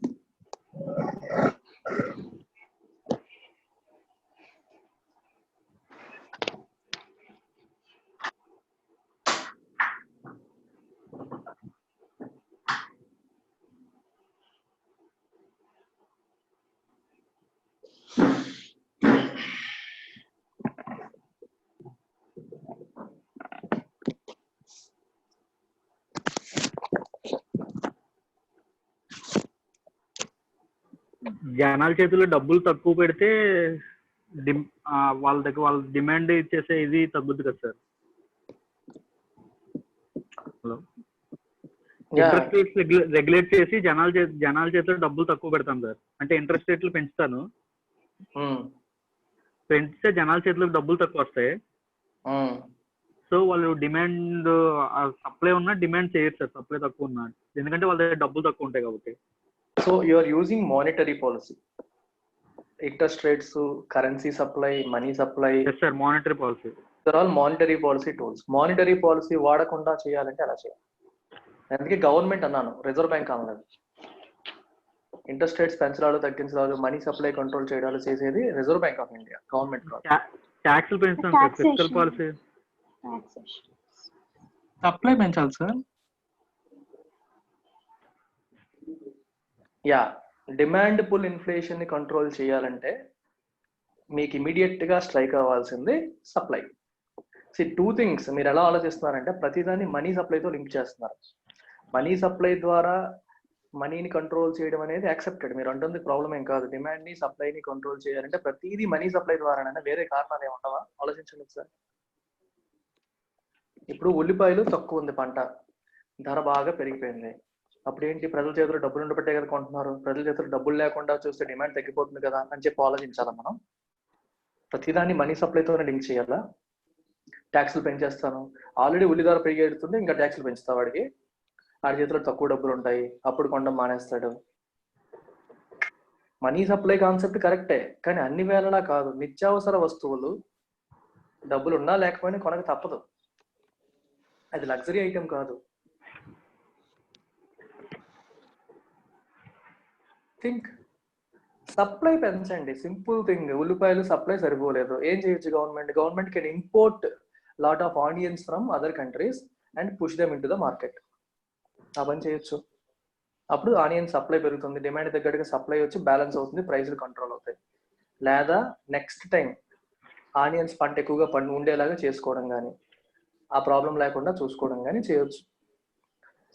జనాల చేతుల్లో డబ్బులు తక్కువ పెడితే వాళ్ళ దగ్గర వాళ్ళ డిమాండ్ ఇచ్చేసే ఇది తగ్గుద్ది కదా sir. Hello, interest rates regulate చేసి జనాల చేతుల్లో డబ్బులు తక్కువ పెడతాను సార్. అంటే ఇంట్రెస్ట్ రేట్లు పెంచుతాను, పెంచితే జనాల చేతులకు డబ్బులు తక్కువ వస్తాయి. సో వాళ్ళు డిమాండ్ సప్లై ఉన్నా డిమాండ్ చేయరు సార్, సప్లై తక్కువ ఉన్నా, ఎందుకంటే వాళ్ళ దగ్గర డబ్బులు తక్కువ ఉంటాయి కాబట్టి. So you are using monetary policy, interest rates, currency supply, money supply. Yes sir, monetary policy. They're all monetary policy tools. Monetary policy వాడకుండా చేయాలంటే అలా చేయాలి. అందుకే గవర్నమెంట్ అన్నాను, రిజర్వ్ బ్యాంక్ అన్నాను. ఇంట్రెస్ట్ రేట్స్ పెంచడాలు తగ్గించడాలు, మనీ సప్లై కంట్రోల్ చేయడాలు చేసేది reserve bank of India, government కాదు. ట్యాక్స్లు పెంచుతాం సార్, ఫిస్కల్ పాలసీ. సప్లై పెంచాలి sir. Yeah, demand pull inflation ని కంట్రోల్ చేయాలంటే మీకు ఇమీడియట్ గా స్ట్రైక్ అవ్వాల్సింది సప్లై. టూ థింగ్స్ మీరు ఎలా ఆలోచిస్తున్నారంటే ప్రతిదాన్ని మనీ సప్లైతో లింక్ చేస్తున్నారు. మనీ సప్లై ద్వారా మనీని కంట్రోల్ చేయడం అనేది యాక్సెప్టెడ్. మీరు అంటుంది ప్రాబ్లం ఏం కాదు. డిమాండ్ ని సప్లైని కంట్రోల్ చేయాలంటే ప్రతిదీ మనీ సప్లై ద్వారానే, వేరే కారణాలు ఏముండవా? ఆలోచించండి సార్. ఇప్పుడు ఉల్లిపాయలు తక్కువ ఉంది పంట, ధర బాగా పెరిగిపోయింది. అప్పుడు ఏంటి, ప్రజల చేతుల్లో డబ్బులు ఉండబట్టే కదా కొంటున్నారు. ప్రజల చేతుల్లో డబ్బులు లేకుండా చూస్తే డిమాండ్ తగ్గిపోతుంది కదా అని చెప్పి ఆలోచించాలా మనం? ప్రతిదాన్ని మనీ సప్లైతోనే లింక్ చేయాలా? ట్యాక్సులు పెంచేస్తాను, ఆల్రెడీ ఉల్లి ధర పెరిగేడుతుంది, ఇంకా ట్యాక్సులు పెంచుతా వాడికి, వాడి చేతిలో తక్కువ డబ్బులు ఉంటాయి, అప్పుడు కొనడం మానేస్తాడు. మనీ సప్లై కాన్సెప్ట్ కరెక్టే, కానీ అన్ని వేళలా కాదు. నిత్యావసర వస్తువులు డబ్బులు ఉన్నా లేకపోయినా కొనక తప్పదు. అది లగ్జరీ ఐటెం కాదు. థింక్ సప్లై పెంచండి, సింపుల్ థింగ్. ఉల్లిపాయలు సప్లై సరిపోలేదు, ఏం చేయొచ్చు government can import lot of onions from other countries and push them in to the market. ఆ పని చేయొచ్చు. అప్పుడు ఆనియన్ సప్లై పెరుగుతుంది, డిమాండ్ తగ్గట్టుగా సప్లై వచ్చి బ్యాలెన్స్ అవుతుంది, ప్రైస్లు కంట్రోల్ అవుతాయి. లేదా నెక్స్ట్ టైం ఆనియన్స్ పంట ఎక్కువగా ఉండేలాగా చేసుకోవడం కానీ, ఆ ప్రాబ్లం లేకుండా చూసుకోవడం కానీ చేయొచ్చు.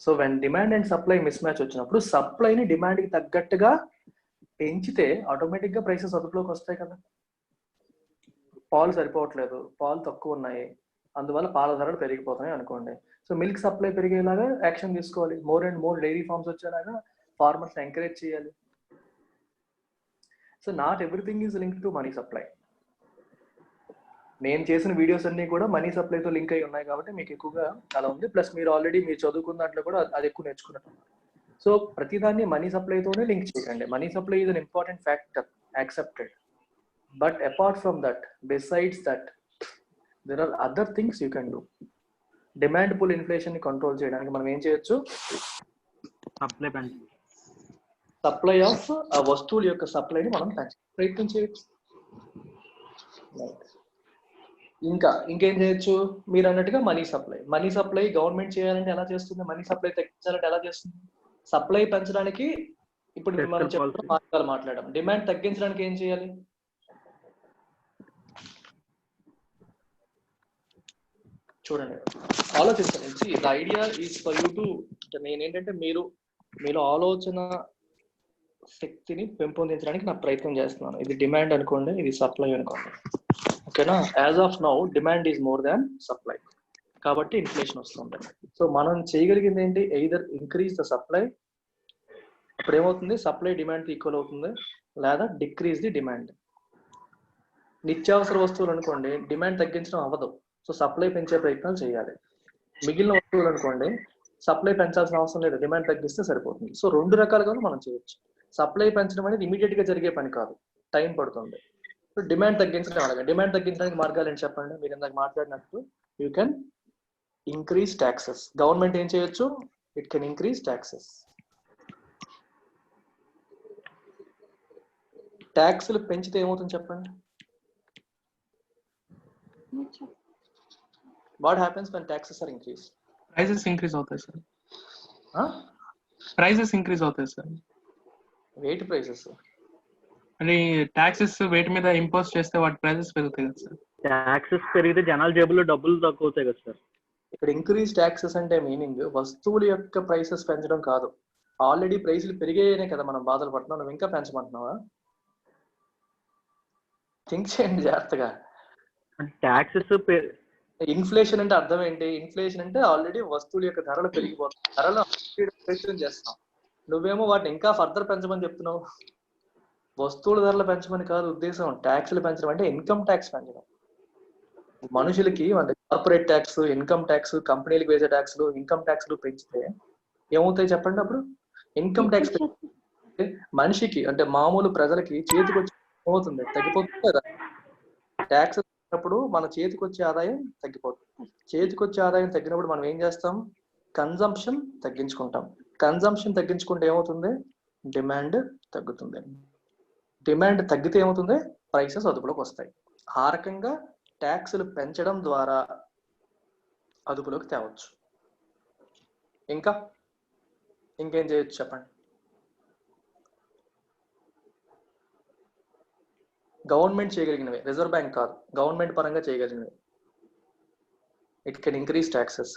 So when demand and supply miss match వచ్చినప్పుడు సప్లైని డిమాండ్కి తగ్గట్టుగా పెంచితే ఆటోమేటిక్గా ప్రైసెస్ అదుపులోకి వస్తాయి కదా. పాలు సరిపోవట్లేదు, పాలు తక్కువ ఉన్నాయి, అందువల్ల పాల ధరలు పెరిగిపోతున్నాయి అనుకోండి. సో మిల్క్ సప్లై పెరిగేలాగా యాక్షన్ తీసుకోవాలి. More and more dairy farms వచ్చేలాగా ఫార్మర్స్ ఎంకరేజ్ చేయాలి. So not everything is link to money supply. నేను చేసిన వీడియోస్ అన్ని కూడా మనీ సప్లైతో లింక్ అయి ఉన్నాయి కాబట్టి మీకు ఎక్కువగా అలా ఉంది. ప్లస్ మీరు ఆల్రెడీ మీరు చదువుకున్న దాంట్లో కూడా అది ఎక్కువ నేర్చుకున్నట్టు. సో ప్రతిదాన్ని మనీ సప్లైతోనే లింక్ చేయకండి. Money supply is an important factor, accepted. But apart from that, besides that, there are other things you can do. Demand pull inflation ని కంట్రోల్ చేయడానికి మనం ఏం చేయొచ్చు? సప్లై ఆఫ్ ఆ వస్తువుల యొక్క సప్లైని మనం ప్రయత్నం చేయొచ్చు. ఇంకేం చేయొచ్చు? మీరు అన్నట్టుగా మనీ సప్లై గవర్నమెంట్ చేయాలంటే ఎలా చేస్తుంది? మనీ సప్లై తగ్గించాలంటే ఎలా చేస్తుంది? సప్లై పెంచడానికి ఇప్పుడు మనం చెప్పిన మార్గాలు మాట్లాడడం. డిమాండ్ తగ్గించడానికి ఏం చేయాలి? చూడండి, ఆలోచించండి. The idea is for you to, నేనేంటంటే మీలో ఆలోచన శక్తిని పెంపొందించడానికి నా ప్రయత్నం చేస్తున్నాను. ఇది డిమాండ్ అనుకోండి, ఇది సప్లై అనుకోండి, ఓకేనా? As of now demand is more than supply, కాబట్టి ఇన్ఫ్లేషన్ వస్తుంది. సో మనం చేయగలిగింది ఏంటి? ఎయిదర్ ఇంక్రీజ్ ద సప్లై, అప్పుడు ఏమవుతుంది? సప్లై డిమాండ్ ఈక్వల్ అవుతుంది, లేదా డిక్రీజ్ ది డిమాండ్. నిత్యావసర వస్తువులు అనుకోండి, డిమాండ్ తగ్గించడం అవ్వదు, సో సప్లై పెంచే ప్రయత్నాలు చేయాలి. మిగిలిన వస్తువులు అనుకోండి, సప్లై పెంచాల్సిన అవసరం లేదు, డిమాండ్ తగ్గిస్తే సరిపోతుంది. సో రెండు రకాలుగా మనం చేయొచ్చు. సప్లై పెంచడం అనేది ఇమీడియట్ గా జరిగే పని కాదు, టైం పడుతుంది. సో డిమాండ్ తగ్గించడం అలాగే. డిమాండ్ తగ్గించడానికి మార్గాలు ఏంటి చెప్పండి? మీరు ఇందాక మాట్లాడినట్టు you can increase taxes. Government ఏం చేయొచ్చు? It can increase taxes. ట్యాక్సులు పెంచితే ఏమవుతుంది చెప్పండి? What happens when taxes are increased? Prices increase అవుతాయి సార్. ప్రైసెస్ ఇంక్రీజ్ అవుతాయి సార్. వెయిట్ ప్రైసెస్ అంటే ట్యాక్సెస్ వెయిట్ మీద ఇంపోజ్ చేస్తే వాటి ప్రైసెస్ పెరుగుతాయి కదా సార్. ట్యాక్సెస్ పెరిగితే జనాల జేబుల్లో డబ్బులు తక్కువ అవుతాయి కదా సార్. ఇక్కడ ఇంక్రీజ్ ట్యాక్సెస్ అంటే మీనింగ్ వస్తువుల యొక్క ప్రైసెస్ పెంచడం కాదు. ఆల్రెడీ ప్రైసులు పెరిగాయనే కదా మనం బాధలు పడుతున్నాం, నువ్వు ఇంకా పెంచమంటున్నావా? థింక్ చేయండి జాగ్రత్తగా. ట్యాక్సెస్ ఇన్ఫ్లేషన్ అంటే అర్థం ఏంటి? ఇన్ఫ్లేషన్ అంటే ఆల్రెడీ వస్తువుల యొక్క ధరలు పెరిగిపోతాయి, ధరలు ప్రయత్నం చేస్తున్నాం, నువ్వేమో వాటిని ఇంకా ఫర్దర్ పెంచమని చెప్తున్నావు. వస్తువుల ధరలు పెంచమని కాదు ఉద్దేశం, ట్యాక్స్లు పెంచడం అంటే ఇన్కమ్ ట్యాక్స్ పెంచడం. మనుషులకి అంటే కార్పొరేట్ ట్యాక్స్, ఇన్కమ్ ట్యాక్స్, కంపెనీలకు వేసే ట్యాక్స్లు, ఇన్కమ్ ట్యాక్స్లు పెంచితే ఏమవుతాయి చెప్పండి? అప్పుడు ఇన్కమ్ ట్యాక్స్ మనిషికి అంటే మామూలు ప్రజలకి చేతికి వచ్చి ఏమవుతుంది? తగ్గిపోతుంది కదా. ట్యాక్స్ తగ్గినప్పుడు మన చేతికి వచ్చే ఆదాయం తగ్గిపోతుంది. చేతికి వచ్చే ఆదాయం తగ్గినప్పుడు మనం ఏం చేస్తాం? కన్జంప్షన్ తగ్గించుకుంటాం. కన్జంప్షన్ తగ్గించుకుంటే ఏమవుతుంది? డిమాండ్ తగ్గుతుంది. డిమాండ్ తగ్గితే ఏమవుతుంది? ప్రైసెస్ అదుపులోకి వస్తాయి. ఆ రకంగా ట్యాక్సులు పెంచడం ద్వారా అదుపులోకి తేవచ్చు. ఇంకేం చేయొచ్చు చెప్పండి? గవర్నమెంట్ చేయగలిగినవి, రిజర్వ్ బ్యాంక్ కాదు, గవర్నమెంట్ పరంగా చేయగలిగినవి. It can increase taxes.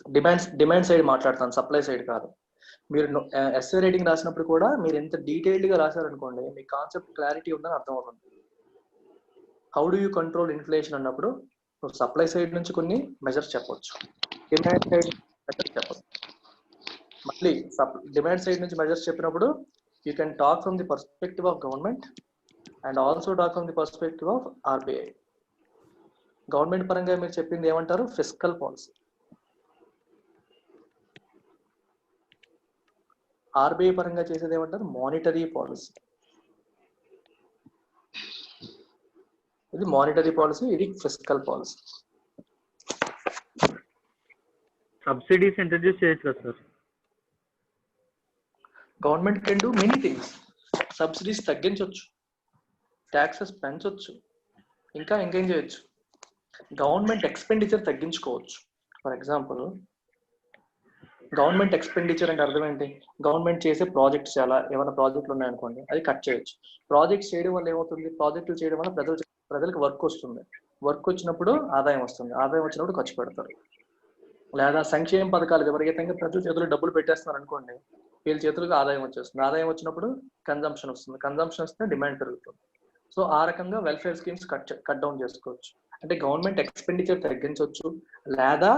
Demand side మాట్లాడతాను, సప్లై సైడ్ కాదు. మీరు ఎస్ఏ రైటింగ్ రాసినప్పుడు కూడా మీరు ఎంత డీటెయిల్డ్ గా రాశారనుకోండి, మీ కాన్సెప్ట్ క్లారిటీ ఉందని అర్థం అవుతుంది. How do you control inflation అన్నప్పుడు సప్లై సైడ్ నుంచి కొన్ని మెజర్స్ చెప్పొచ్చు, డిమాండ్ సైడ్ మెజర్స్ చెప్పొచ్చు. మళ్ళీ డిమాండ్ సైడ్ నుంచి మెజర్స్ చెప్పినప్పుడు you can talk from the perspective of government and also talk from the perspective of RBI. Government పరంగా మీరు చెప్పింది ఏమంటారు? Fiscal policy. ఆర్బీఐ పరంగా చేసేది ఏమంటారు? Monetary policy. ఇది మానిటరీ పాలసీ, ఇది ఫిస్కల్ పాలసీ. సబ్సిడీస్ ఇంట్రడ్యూస్ చేయొచ్చు కదా sir? Government can do many things. Subsidies తగ్గించవచ్చు, ట్యాక్సెస్ పెంచవచ్చు, ఇంకా ఇంకేం చేయొచ్చు. గవర్నమెంట్ ఎక్స్పెండిచర్ తగ్గించుకోవచ్చు. ఫర్ ఎగ్జాంపుల్, గవర్నమెంట్ ఎక్స్పెండిచర్ అంటే అర్థం ఏంటి? గవర్నమెంట్ చేసే ప్రాజెక్ట్స్ చాలా ఏమైనా ప్రాజెక్టులు ఉన్నాయనుకోండి, అది కట్ చేయొచ్చు. ప్రాజెక్ట్స్ చేయడం వల్ల ఏమవుతుంది? ప్రాజెక్టులు చేయడం వల్ల ప్రజలకు వర్క్ వస్తుంది. వర్క్ వచ్చినప్పుడు ఆదాయం వస్తుంది, ఆదాయం వచ్చినప్పుడు ఖర్చు పెడతారు. లేదా సంక్షేమ పథకాలు విపరీతంగా ప్రజల చేతులు డబ్బులు పెట్టేస్తున్నారు అనుకోండి, వీళ్ళ చేతులకు ఆదాయం వచ్చేస్తుంది. ఆదాయం వచ్చినప్పుడు కన్జంప్షన్ వస్తుంది, కన్జంప్షన్ వస్తే డిమాండ్ పెరుగుతుంది. సో ఆ రకంగా వెల్ఫేర్ స్కీమ్స్ కట్ డౌన్ చేసుకోవచ్చు. అంటే గవర్నమెంట్ ఎక్స్పెండిచర్ తగ్గించవచ్చు లేదా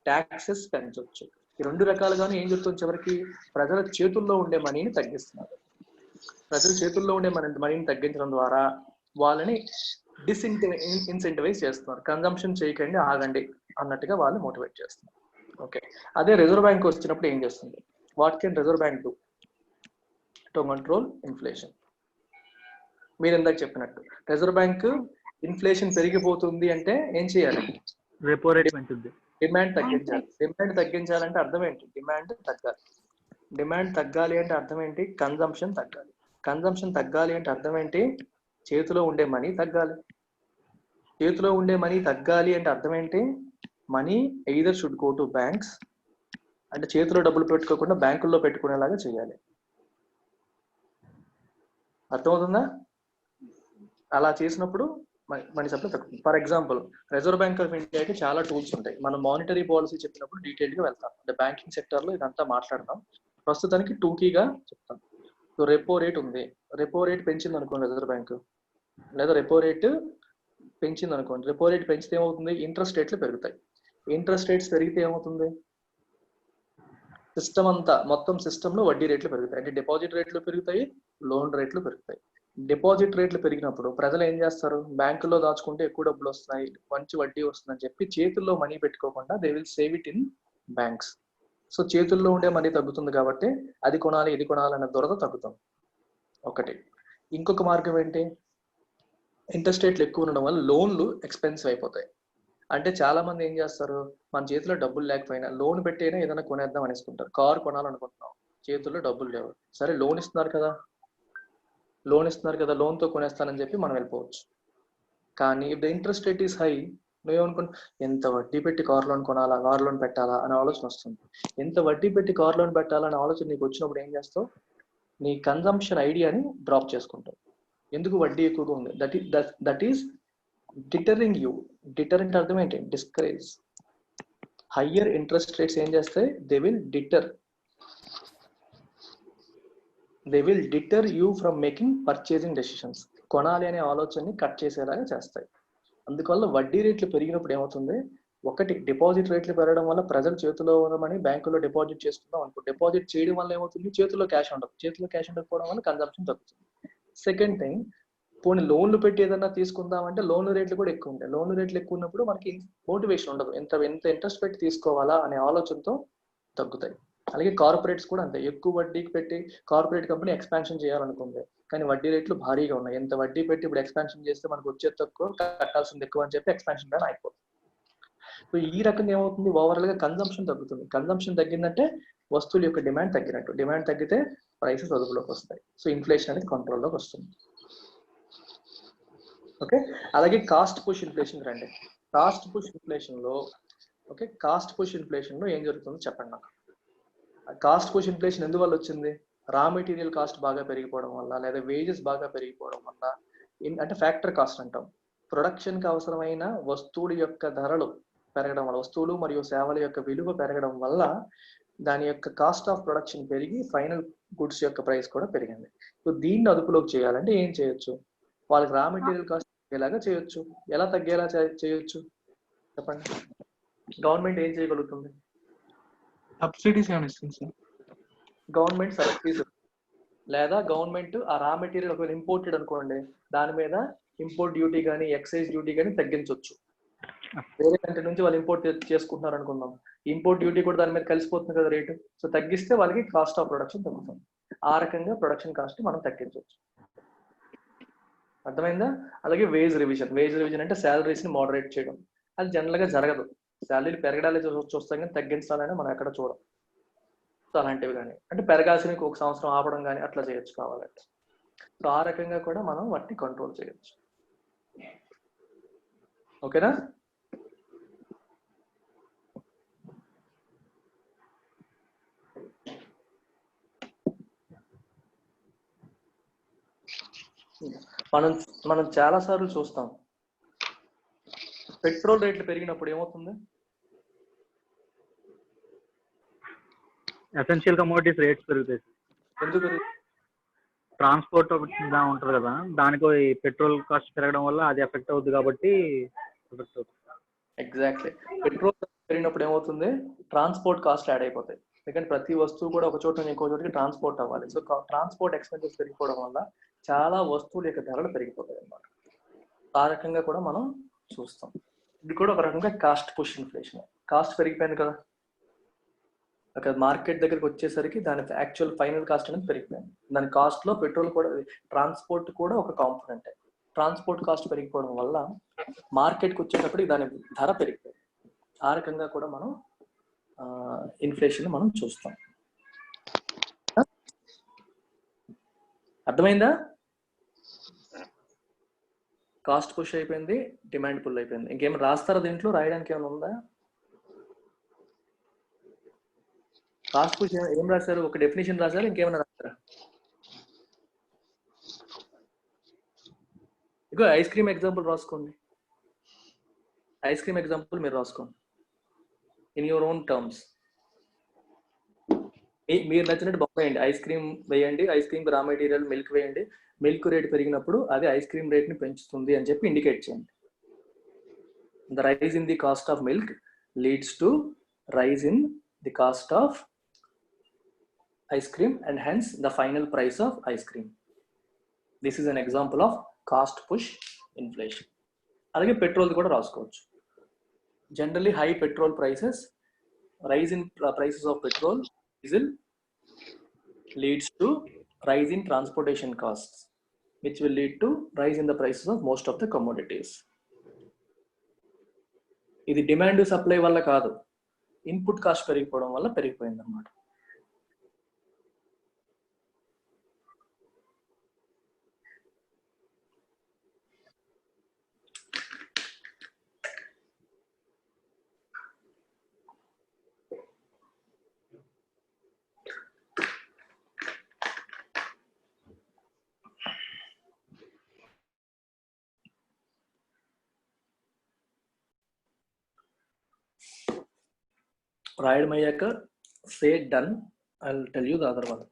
ట్యాక్సెస్ పెంచవచ్చు. ఈ రెండు రకాలుగానే ఏం జరుగుతుంది? చివరికి ప్రజల చేతుల్లో ఉండే మనీని తగ్గిస్తున్నారు. ప్రజల చేతుల్లో ఉండే మనీని తగ్గించడం ద్వారా వాళ్ళని ఇన్సెంటివైజ్ చేస్తున్నారు. కన్జంప్షన్ చేయకండి, ఆగండి అన్నట్టుగా వాళ్ళు మోటివేట్ చేస్తున్నారు. ఓకే, అదే రిజర్వ్ బ్యాంక్ వచ్చినప్పుడు ఏం చేస్తుంది? What can reserve bank do to control inflation? మీరు ఇందాక చెప్పినట్టు రిజర్వ్ బ్యాంక్ ఇన్ఫ్లేషన్ పెరిగిపోతుంది అంటే ఏం చేయాలి? రెపో రేట్ పెంచుద్ది. డిమాండ్ తగ్గించాలి. డిమాండ్ తగ్గించాలంటే అర్థం ఏంటి? డిమాండ్ తగ్గాలి. డిమాండ్ తగ్గాలి అంటే అర్థం ఏంటి? కన్జంప్షన్ తగ్గాలి. కన్జంప్షన్ తగ్గాలి అంటే అర్థం ఏంటి? చేతిలో ఉండే మనీ తగ్గాలి. చేతిలో ఉండే మనీ తగ్గాలి అంటే అర్థం ఏంటి? Money either should go to banks, అంటే చేతిలో డబ్బులు పెట్టుకోకుండా బ్యాంకుల్లో పెట్టుకునేలాగా చేయాలి. అర్థమవుతుందా? అలా చేసినప్పుడు మనీ సప్లై తగ్గుతుంది. For example, reserve bank of ఇండియాకి చాలా టూల్స్ ఉంటాయి. మనం మానిటరీ పాలసీ చెప్పినప్పుడు డీటెయిల్ గా వెళ్తాం. అంటే బ్యాంకింగ్ సెక్టర్ లో ఇదంతా మాట్లాడతాం. ప్రస్తుతానికి టూకీగా చెప్తాం. సో రెపో రేట్ ఉంది. రెపో రేట్ పెంచింది అనుకోండి రిజర్వ్ బ్యాంక్, లేదా రెపో రేట్ పెంచింది అనుకోండి. రెపో రేట్ పెంచితే ఏమవుతుంది? ఇంట్రెస్ట్ రేట్లు పెరుగుతాయి. ఇంట్రెస్ట్ రేట్స్ పెరిగితే ఏమవుతుంది? సిస్టమ్ అంతా, మొత్తం సిస్టమ్ లో వడ్డీ రేట్లు పెరుగుతాయి. అంటే డిపాజిట్ రేట్లు పెరుగుతాయి, లోన్ రేట్లు పెరుగుతాయి. డిపాజిట్ రేట్లు పెరిగినప్పుడు ప్రజలు ఏం చేస్తారు? బ్యాంకుల్లో దాచుకుంటే ఎక్కువ డబ్బులు వస్తున్నాయి, మంచి వడ్డీ వస్తుందని చెప్పి చేతుల్లో మనీ పెట్టుకోకుండా they will save it in banks. So చేతుల్లో ఉండే మనీ తగ్గుతుంది కాబట్టి అది కొనాలి ఇది కొనాలి అనే దురద తగ్గుతుంది. ఒకటి. ఇంకొక మార్గం ఏంటి? ఇంట్రెస్ట్ రేట్లు ఎక్కువ ఉండడం వల్ల లోన్లు ఎక్స్పెన్సివ్ అయిపోతాయి. అంటే చాలా మంది ఏం చేస్తారు? మన చేతిలో డబ్బులు లేకపోయినా లోన్ పెట్టైనా ఏదైనా కొనేద్దాం అనేసుకుంటారు. కారు కొనాలనుకుంటున్నాం, చేతుల్లో డబ్బులు లేవు, సరే లోన్ ఇస్తున్నారు కదా, లోన్తో కొనేస్తానని చెప్పి మనం వెళ్ళిపోవచ్చు. కానీ if the interest rate is high, నువ్వేమనుకుంటా ఎంత వడ్డీ పెట్టి కార్ లోన్ కొనాలా, కార్ లోన్ పెట్టాలా అనే ఆలోచన వస్తుంది. ఎంత వడ్డీ పెట్టి కార్ లోన్ పెట్టాలనే ఆలోచన నీకు వచ్చినప్పుడు ఏం చేస్తావు? నీ కన్జంప్షన్ ఐడియాని డ్రాప్ చేసుకుంటావు. ఎందుకు? వడ్డీ ఎక్కువగా ఉంది. That is deterring you. Deterrent అర్థం ఏంటి? డిస్కరేజ్. హయ్యర్ ఇంట్రెస్ట్ రేట్స్ ఏం చేస్తాయి? They will deter you from making purchasing decisions. కొనాలి అనే ఆలోచనని కట్ చేసేలాగా చేస్తాయి. అందువల్ల వడ్డీ రేట్లు పెరిగినప్పుడు ఏమవుతుంది? ఒకటి, డిపాజిట్ రేట్లు పెరగడం వల్ల ప్రజల చేతిలో ఉన్నమని బ్యాంకులో డిపాజిట్ చేసుకుందాం అనుకో, డిపాజిట్ చేయడం వల్ల ఏమవుతుంది? చేతిలో క్యాష్ ఉండదు. చేతిలో క్యాష్ ఉండకపోవడం వల్ల కన్జంప్షన్ తగ్గుతుంది. సెకండ్ థింగ్, పోనీ లోన్లు పెట్టి ఏదైనా తీసుకుందామంటే లోన్ రేట్లు కూడా ఎక్కువ ఉంటాయి. లోన్ రేట్లు ఎక్కువ ఉన్నప్పుడు మనకి మోటివేషన్ ఉండదు, ఎంత ఇంట్రెస్ట్ పెట్టి తీసుకోవాలా అనే ఆలోచనతో తగ్గుతాయి. అలాగే కార్పొరేట్స్ కూడా అంతే. ఎక్కువ వడ్డీకి పెట్టి కార్పొరేట్ కంపెనీ ఎక్స్పాన్షన్ చేయాలనుకుంది, కానీ వడ్డీ రేట్లు భారీగా ఉన్నాయి. ఎంత వడ్డీ పెట్టి ఇప్పుడు ఎక్స్పాన్షన్ చేస్తే మనకు వచ్చేది తక్కువ, కట్టాల్సింది ఎక్కువ అని చెప్పి ఎక్స్పాన్షన్ ప్లాన్ అయిపోతుంది. సో ఈ రకంగా ఏమవుతుంది? ఓవరాల్ గా కన్జంప్షన్ తగ్గుతుంది. కన్జంప్షన్ తగ్గిందంటే వస్తువుల యొక్క డిమాండ్ తగ్గినట్టు. డిమాండ్ తగ్గితే ప్రైసెస్ అదుపులోకి వస్తాయి. సో ఇన్ఫ్లేషన్ అనేది కంట్రోల్లోకి వస్తుంది. ఓకే, అలాగే కాస్ట్ పుష్ ఇన్ఫ్లేషన్ రండి. కాస్ట్ పుష్ ఇన్ఫ్లేషన్ లో ఏం జరుగుతుందో చెప్పండి నాకు. కాస్ట్ పుష్ ఇన్ఫ్లేషన్ ఎందువల్ల వచ్చింది? రా మెటీరియల్ కాస్ట్ బాగా పెరిగిపోవడం వల్ల, లేదా వేజెస్ బాగా పెరిగిపోవడం వల్ల, అంటే ఫ్యాక్టర్ కాస్ట్ అంటాం. ప్రొడక్షన్కి అవసరమైన వస్తువుల యొక్క ధరలు పెరగడం వల్ల, వస్తువులు మరియు సేవల యొక్క విలువ పెరగడం వల్ల దాని యొక్క కాస్ట్ ఆఫ్ ప్రొడక్షన్ పెరిగి ఫైనల్ గుడ్స్ యొక్క ప్రైస్ కూడా పెరిగింది. సో దీన్ని అదుపులోకి చేయాలంటే ఏం చేయొచ్చు? వాళ్ళకి రా మెటీరియల్ కాస్ట్ తగ్గేలాగా చేయొచ్చు. ఎలా తగ్గేలా చేయొచ్చు చెప్పండి? గవర్నమెంట్ ఏం చేయగలుగుతుంది? సబ్సిడీస్ ఏమైనా ఇస్తుంది సార్? గవర్నమెంట్ సబ్సిడీస్, లేదా గవర్నమెంట్ ఆ రా మెటీరియల్ ఒకవేళ ఇంపోర్టెడ్ అనుకోండి, దాని మీద ఇంపోర్ట్ డ్యూటీ కానీ ఎక్సైజ్ డ్యూటీ కానీ తగ్గించవచ్చు. వేరే కంట్రీ నుంచి వాళ్ళు ఇంపోర్ట్ చేసుకుంటున్నారు అనుకుందాం, ఇంపోర్ట్ డ్యూటీ కూడా దాని మీద కలిసిపోతుంది కదా రేటు. సో తగ్గిస్తే వాళ్ళకి కాస్ట్ ఆఫ్ ప్రొడక్షన్ తగ్గుతుంది. ఆ రకంగా ప్రొడక్షన్ కాస్ట్ మనం తగ్గించవచ్చు. అర్థమైందా? అలాగే వేజ్ రివిజన్. వేజ్ రివిజన్ అంటే శాలరీస్ ని మోడరేట్ చేయడం. అది జనరల్ గా జరగదు. శాలరీలు పెరగడాలే చూస్తాం కానీ తగ్గించాలని మనం ఎక్కడ చూడం. సో అలాంటివి కానీ, అంటే పెరగాల్సిన ఒక సంవత్సరం ఆపడం కానీ అట్లా చేయొచ్చు కావాలంటే. సో ఆ రకంగా కూడా మనం వాటిని కంట్రోల్ చేయొచ్చు. ఓకేనా? మనం చాలా సార్లు చూస్తాం, పెట్రోల్ రేట్లు పెరిగినప్పుడు ఏమవుతుంది? ఎసెన్షియల్ కమోడిటీస్ రేట్స్ పెరుగుతాయి. ఎందుకు? ట్రాన్స్పోర్ట్ ఉంటుంది కదా, దానికి పెట్రోల్ కాస్ట్ పెరగడం వల్ల అది ఎఫెక్ట్ అవుతుంది కాబట్టి ఎఫెక్ట్ అవుతుంది. ఎగ్జాక్ట్లీ. పెట్రోల్ పెరిగినప్పుడు ఏమవుతుంది? ట్రాన్స్పోర్ట్ కాస్ట్ యాడ్ అయిపోతాయి. ఎందుకంటే ప్రతి వస్తువు కూడా ఒక చోట నుంచి ఇంకో చోటికి ట్రాన్స్పోర్ట్ అవ్వాలి. సో ట్రాన్స్పోర్ట్ ఎక్స్పెన్సెస్ పెరిగిపోవడం వల్ల చాలా వస్తువుల యొక్క ధరలు పెరిగిపోతాయి అన్నమాట. ఆ రకంగా కూడా మనం చూస్తాం. ఇది కూడా ఒక రకంగా కాస్ట్ పుష్ ఇన్ఫ్లేషన్. కాస్ట్ పెరిగిపోయింది కదా, అక్కడ మార్కెట్ దగ్గరికి వచ్చేసరికి దాని యాక్చువల్ ఫైనల్ కాస్ట్ అనేది పెరిగిపోయింది. దాని కాస్ట్ లో పెట్రోల్ కూడా, ట్రాన్స్పోర్ట్ కూడా ఒక కాంపోనెంట్. ట్రాన్స్పోర్ట్ కాస్ట్ పెరిగిపోవడం వల్ల మార్కెట్కి వచ్చేటప్పటికి దాని ధర పెరిగిపోయింది. ఆ రకంగా కూడా మనం ఇన్ఫ్లేషన్ మనం చూస్తాం. అర్థమైందా? కాస్ట్ పుష్ అయిపోయింది, డిమాండ్ పుల్ అయిపోయింది. ఇంకేమైనా రాస్తారా దీంట్లో? రాయడానికి ఏమైనా ఉందా? కాస్ట్ పుష్ ఏం రాశారు? ఒక డెఫినేషన్ రాశారు, ఇంకేమైనా రాస్తారా? ఇగో ఐస్ క్రీమ్ ఎగ్జాంపుల్ రాసుకోండి. ఐస్ క్రీమ్ ఎగ్జాంపుల్ మీరు రాసుకోండి ఇన్ యువర్ ఓన్ టర్మ్స్. మీరు నచ్చినట్టు బొమ్మేయండి. ఐస్ క్రీమ్ వేయండి, ice cream raw material milk వేయండి. మిల్క్ రేట్ పెరిగినప్పుడు అది ఐస్ క్రీమ్ రేట్ ని పెంచుతుంది అని చెప్పి ఇండికేట్ చేయండి. The rise in the cost of milk leads to rise in the cost of ice cream and hence the final price of ice cream. This is an example of cost push inflation. అలాగే petrol కూడా రాసుకోవచ్చు. Generally high petrol prices, rise in prices of petrol, diesel leads to rise in transportation costs, which will lead to rise in the prices of most of the commodities. ఇది demand supply వల్ల కాదు, input cost పెరిగిపోవడం వల్ల పెరిగిపోయింది అన్నమాట. రాయడం అయ్యాక say done, I will tell you the other one.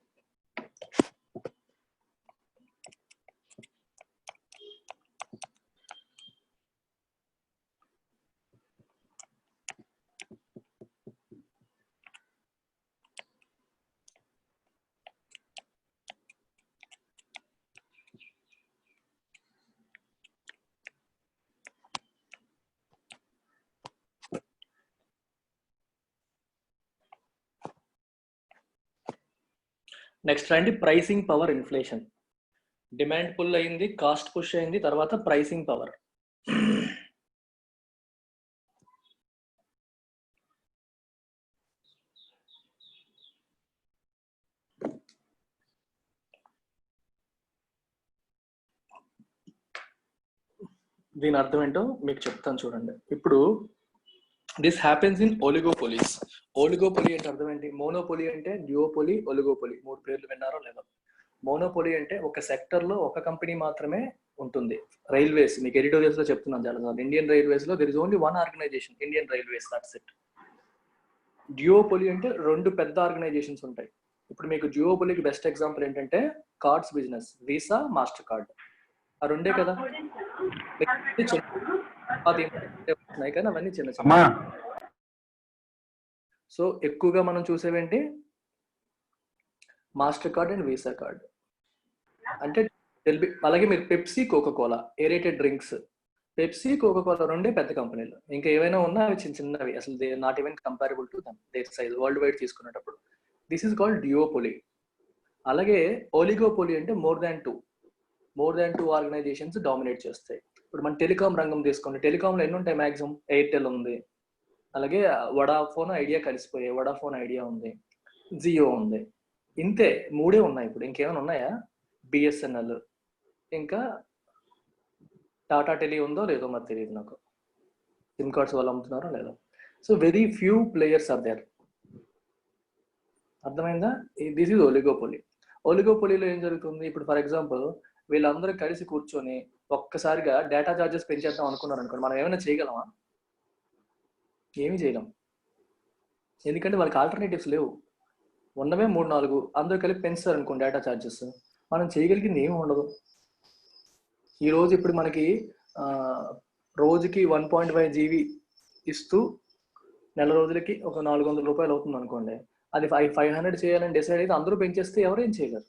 Next రండి, pricing power inflation. Demand pull అయింది, కాస్ట్ పుష్ అయింది, తర్వాత ప్రైసింగ్ పవర్. దీని అర్థం ఏంటో మీకు చెప్తాను చూడండి. ఇప్పుడు దిస్ హ్యాపెన్స్ ఇన్ ఒలిగోపోలీస్. ఒలిగోపోలీ అంటే అర్థం ఏంటి? మోనోపోలీ అంటే డ్యూఓపోలీ, ఒలిగోపోలీ. 3 పేర్లు విన్నారో లేదో? మోనోపోలీ అంటే ఒక సెక్టర్ లో ఒక కంపెనీ మాత్రమే ఉంటుంది. రైల్వేస్, మీకు ఎడిటోరియల్స్ లో చెప్తున్నాను చాలా. ఇండియన్ రైల్వేస్ లో there is only one organisation, Indian Railways, that's it. Duopoly అంటే రెండు పెద్ద ఆర్గనైజేషన్స్ ఉంటాయి. ఇప్పుడు మీకు డ్యూఓపోలీకి బెస్ట్ ఎగ్జాంపుల్ ఏంటంటే cards business, Visa, Mastercard, ఆ రెండే కదా. కానీ అవన్నీ చిన్న చిన్న. సో ఎక్కువగా మనం చూసేవేంటి, Mastercard and Visa card. అంటే అలాగే మీరు Pepsi, Coca Cola, aerated drinks, Pepsi, Coca Cola రెండే పెద్ద కంపెనీలు. ఇంకా ఏవైనా ఉన్నా అవి చిన్న చిన్నవి, అసలు they not even comparable to them, their size worldwide తీసుకునేటప్పుడు. This is called duopoly. అలాగే ఓలిగోపోలీ అంటే more than two organisations dominate చేస్తాయి. ఇప్పుడు మన టెలికాం రంగం తీసుకోండి, టెలికాంలో ఎన్ని ఉంటాయి మ్యాక్సిమం? ఎయిర్టెల్ ఉంది, అలాగే వడాఫోన్ ఐడియా కలిసిపోయాయి, వడాఫోన్ ఐడియా ఉంది, జియో ఉంది, ఇంతే మూడే ఉన్నాయి. ఇప్పుడు ఇంకేమైనా ఉన్నాయా? బిఎస్ఎన్ఎల్, ఇంకా టాటా టెలి ఉందో లేదో మరి తెలియదు నాకు, సిమ్ కార్డ్స్ వాళ్ళు అమ్ముతున్నారో లేదో. So very few players are there. అర్థమైందా? This is oligopoly. ఒలిగోపోలీలో ఏం జరుగుతుంది, ఇప్పుడు ఫర్ ఎగ్జాంపుల్ వీళ్ళందరూ కలిసి కూర్చొని ఒక్కసారిగా డేటా చార్జెస్ పెంచేద్దాం అనుకున్నారు అనుకోండి, మనం ఏమైనా చేయగలమా? ఏమీ చేయలేం. ఎందుకంటే వాళ్ళకి ఆల్టర్నేటివ్స్ లేవు. ఉన్నవే 3-4, అందరూ కలిపి పెంచుతారు అనుకోండి డేటా చార్జెస్, మనం చేయగలిగింది ఏమి ఉండదు. ఈ రోజు ఇప్పుడు మనకి రోజుకి 1.5 GB ఇస్తూ నెల రోజులకి ఒక 400 రూపాయలు అవుతుంది అనుకోండి, అది 500 చేయాలని డిసైడ్ అయితే అందరూ పెంచేస్తే ఎవరేం చేయలేరు.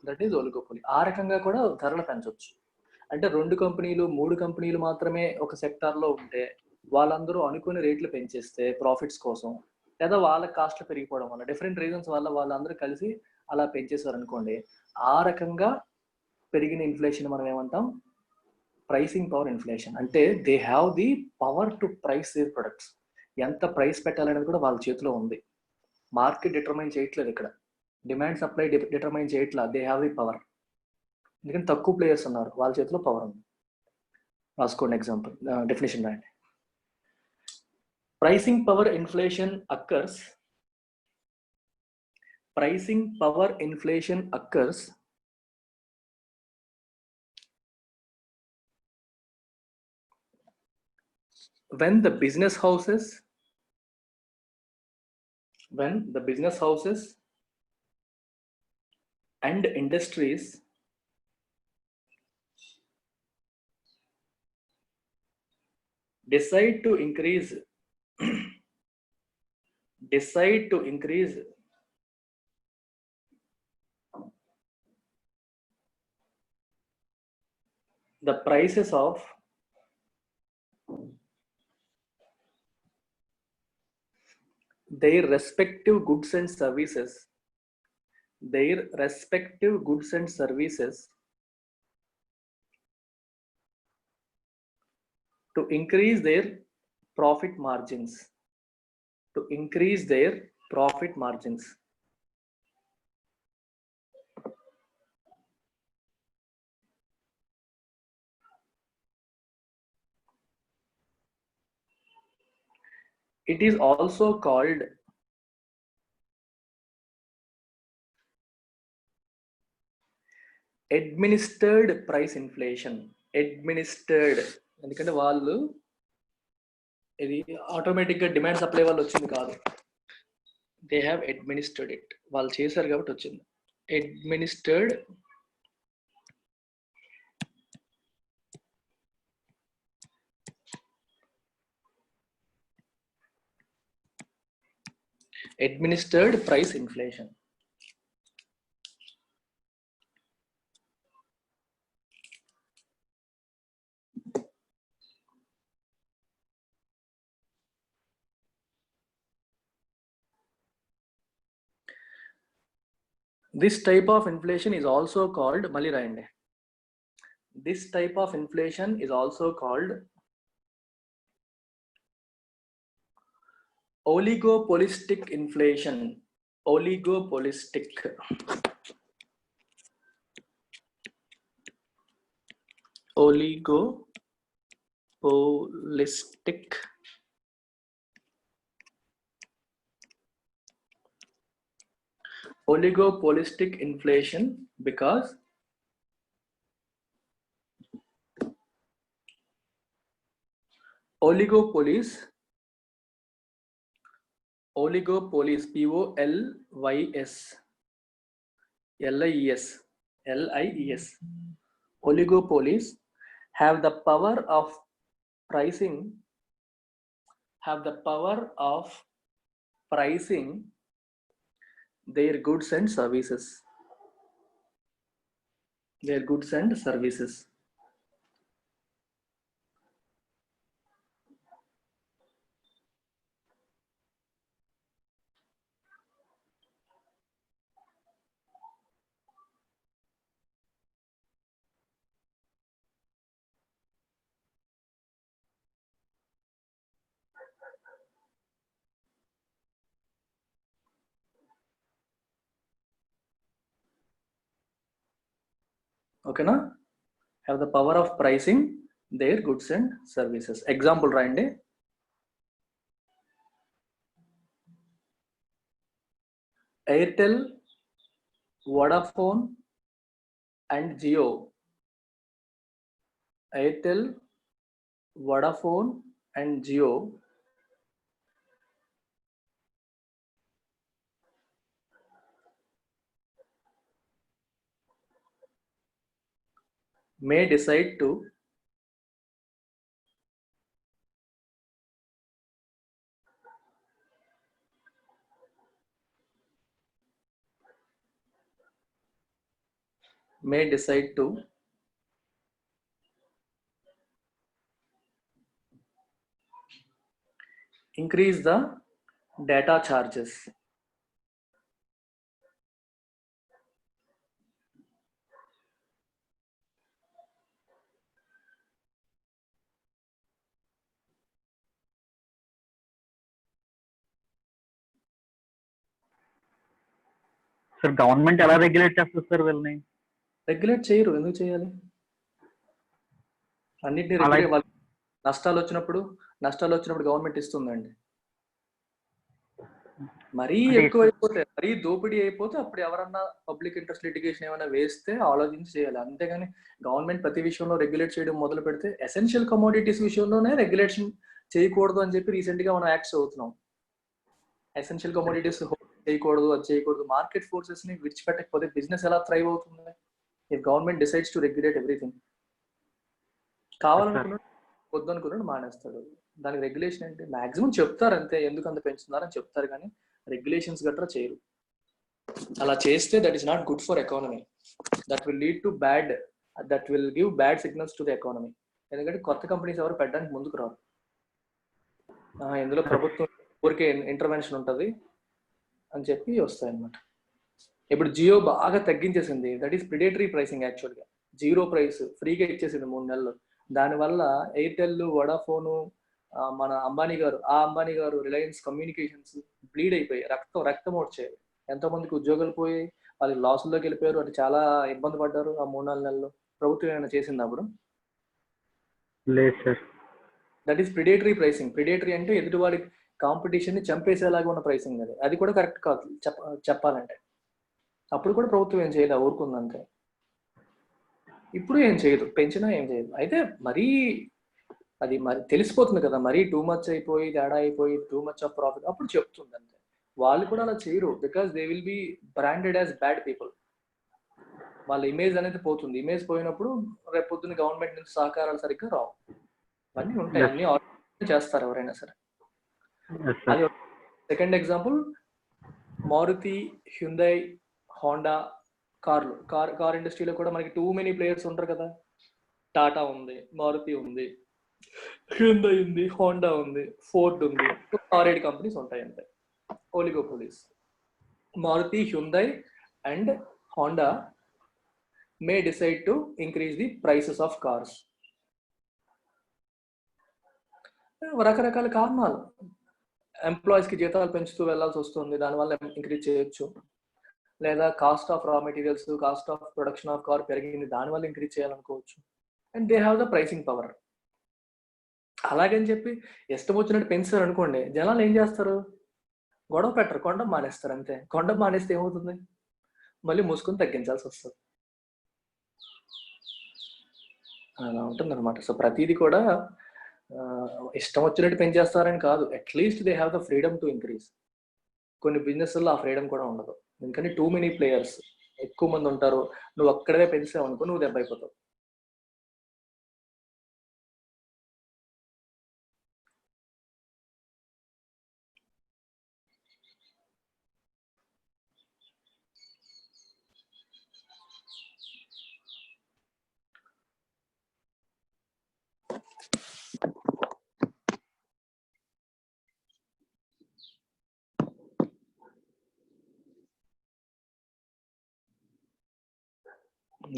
That is oligopoly. ఆ రకంగా కూడా ధరలు పెంచవచ్చు. అంటే 2 కంపెనీలు 3 కంపెనీలు మాత్రమే ఒక సెక్టార్లో ఉంటే వాళ్ళందరూ అనుకునే రేట్లు పెంచేస్తే ప్రాఫిట్స్ కోసం, లేదా వాళ్ళ కాస్ట్లు పెరిగిపోవడం వల్ల, డిఫరెంట్ రీజన్స్ వల్ల వాళ్ళందరూ కలిసి అలా పెంచేశారు అనుకోండి, ఆ రకంగా పెరిగిన ఇన్ఫ్లేషన్ మనం ఏమంటాం? Pricing power inflation. అంటే they have the power to price their products. ఎంత ప్రైస్ పెట్టాలనేది కూడా వాళ్ళ చేతిలో ఉంది. మార్కెట్ డిటర్మైన్ చేయట్లేదు ఇక్కడ, డిమాండ్ సప్లై డిటర్మైన్ చేయట్లా, దే హ్యావ్ ది పవర్. ఎందుకంటే తక్కువ ప్లేయర్స్ ఉన్నారు, వాళ్ళ చేతిలో పవర్ ఉంది. రాసుకోండి ఎగ్జాంపుల్, డెఫినేషన్ రాయండి. Pricing power inflation occurs. Pricing power inflation occurs when the business houses and industries decide to increase the prices of their respective goods and services to increase their profit margins. It is also called administered price inflation. Administered ఎందుకంటే వాళ్ళు ఇది ఆటోమేటిక్గా demand supply వాళ్ళు వచ్చింది కాదు, they have administered it. వాళ్ళు చేశారు కాబట్టి వచ్చింది. Administered price inflation. This type of inflation is also called, మళ్ళీ రాయండి, this type of inflation is also called oligopolistic inflation. Oligopolistic. oligopolistic inflation because oligopolies, POLYS, LIES, oligopolies have the power of pricing their goods and services. Okay na? Have the power of pricing their goods and services. Example రాయండి. Airtel, Vodafone and Jio. Airtel, Vodafone and Jio may decide to increase the data charges. Sir government ఎలా regulate చేస్తారు sir వీళ్ళని? Regulate చేయరు, ఎందుకు చేయాలి? అన్నిటిని నష్టాలు వచ్చినప్పుడు గవర్నమెంట్ ఇస్తుందండి. మరీ ఎక్కువైపోతే, మరీ దోపిడీ అయిపోతే అప్పుడు ఎవరన్నా పబ్లిక్ ఇంట్రెస్ట్ లిటిగేషన్ ఏమైనా వేస్తే ఆలోచించి చేయాలి. అంతేగాని గవర్నమెంట్ ప్రతి విషయంలో రెగ్యులేట్ చేయడం మొదలు పెడితే ఎసెన్షియల్ కమోడిటీస్ విషయంలోనే రెగ్యులేషన్ చేయకూడదు అని చెప్పి రీసెంట్ గా మనం యాక్ట్స్ అవుతున్నాం. ఎసెన్షియల్ కమోడిటీస్ చేయకూడదు, అది చేయకూడదు. మార్కెట్ ఫోర్సెస్ ని విడిచిపెట్టకపోతే బిజినెస్ ఎలా థ్రైవ్ అవుతుంది? If government decides to regulate everything. కావాలనుకున్నాడు, వద్దనుకున్నాడు మానేస్తాడు. దానికి రెగ్యులేషన్ ఏంటి? మాక్సిమం చెప్తారు అంతే, ఎందుకు అంత పెంచుతున్నారని చెప్తారు, కానీ రెగ్యులేషన్స్ గట్రా చేయరు. అలా చేస్తే that is not good for economy. That will lead to bad, that will give bad signals to the economy. ఎందుకంటే కొత్త కంపెనీస్ ఎవరు పెట్టడానికి ముందుకు రారు. ఇందులో ప్రభుత్వం ఊరికే ఇంటర్వెన్షన్ ఉంటుంది అని చెప్పి వస్తాయి అన్నమాట. ఇప్పుడు జియో బాగా తగ్గించేసింది. That is predatory pricing. యాక్చువల్గా 0 ప్రైస్ ఫ్రీగా ఇచ్చేసింది 3 నెలలు. దానివల్ల ఎయిర్టెల్, వడాఫోను, మన అంబానీ గారు రిలయన్స్ కమ్యూనికేషన్స్ బ్లీడ్ అయిపోయి రక్తం వచ్చాయి. ఎంతో మందికి ఉద్యోగాలు పోయి వాళ్ళకి లాసుల్లోకి వెళ్ళిపోయారు. అంటే చాలా ఇబ్బంది పడ్డారు ఆ 3-4 నెలలు. ప్రభుత్వం ఏమైనా చేసింది అప్పుడు? లేదు sir. That is predatory pricing. Predatory అంటే ఎదుటివాడి కాంపిటీషన్ ని చంపేసేలాగా ఉన్న ప్రైసింగ్. అది కూడా కరెక్ట్ కాదు చెప్పాలంటే. అప్పుడు కూడా ప్రభుత్వం ఏం చేయలేదు, ఊరుకుందంతే. ఇప్పుడు ఏం చేయదు, పెంచినా ఏం చేయదు. అయితే మరీ అది మరి తెలిసిపోతుంది కదా, మరీ టూ మచ్ అయిపోయి, తేడా అయిపోయి, టూ మచ్ ఆఫ్ ప్రాఫిట్, అప్పుడు చెప్తుంది అంతే. వాళ్ళు కూడా అలా చేయరు, because they will be branded as bad people. వాళ్ళ ఇమేజ్ అనేది పోతుంది. ఇమేజ్ పోయినప్పుడు రేపు పొద్దున్న గవర్నమెంట్ నుంచి సహకారాలు సరిగ్గా రావు. అన్నీ ఉంటాయి, అన్ని ఆర్గనైజ్ చేస్తారు ఎవరైనా సరే. అది second example. Maruti, Hyundai, Honda కార్లు. కార్ ఇండస్ట్రీలో కూడా మనకి టూ మెనీ ప్లేయర్స్ ఉంటారు కదా. టాటా ఉంది, మారుతి ఉంది, హ్యుండై ఉంది, హోండా ఉంది, ఫోర్డ్ ఉంది. 6-7 కంపెనీస్ ఉంటాయి అంతే. Oligopolies. Maruti, Hyundai and Honda may decide to increase the prices of cars. రకరకాల కారణాలు. ఎంప్లాయీస్ కి జీతాలు పెంచుతూ వెళ్లాల్సి వస్తుంది, దానివల్ల ఇంక్రీజ్ చేయొచ్చు. లేదా cost of raw materials, cost of production of car పెరిగింది, దానివల్ల ఇంక్రీజ్ చేయాలనుకోవచ్చు. And they have the pricing power. అలాగని చెప్పి ఇష్టం వచ్చినట్టు పెంచారు అనుకోండి, జనాలు ఏం చేస్తారు? గొడవ పెట్టరు, కొండం మానేస్తారు అంతే. కొండం మానేస్తే ఏమవుతుంది? మళ్ళీ మూసుకొని తగ్గించాల్సి వస్తుంది. అలా ఉంటుంది అనమాట. సో ప్రతిదీ కూడా ఇష్టం వచ్చినట్టు పెంచేస్తారని కాదు, at least they have the freedom to increase. కొన్ని బిజినెస్లో ఆ ఫ్రీడమ్ కూడా ఉండదు, ఎందుకంటే టూ మెనీ ప్లేయర్స్, ఎక్కువ మంది ఉంటారు. నువ్వు ఒక్కడే పెంచావు అనుకో, నువ్వు దెబ్బ అయిపోతావు.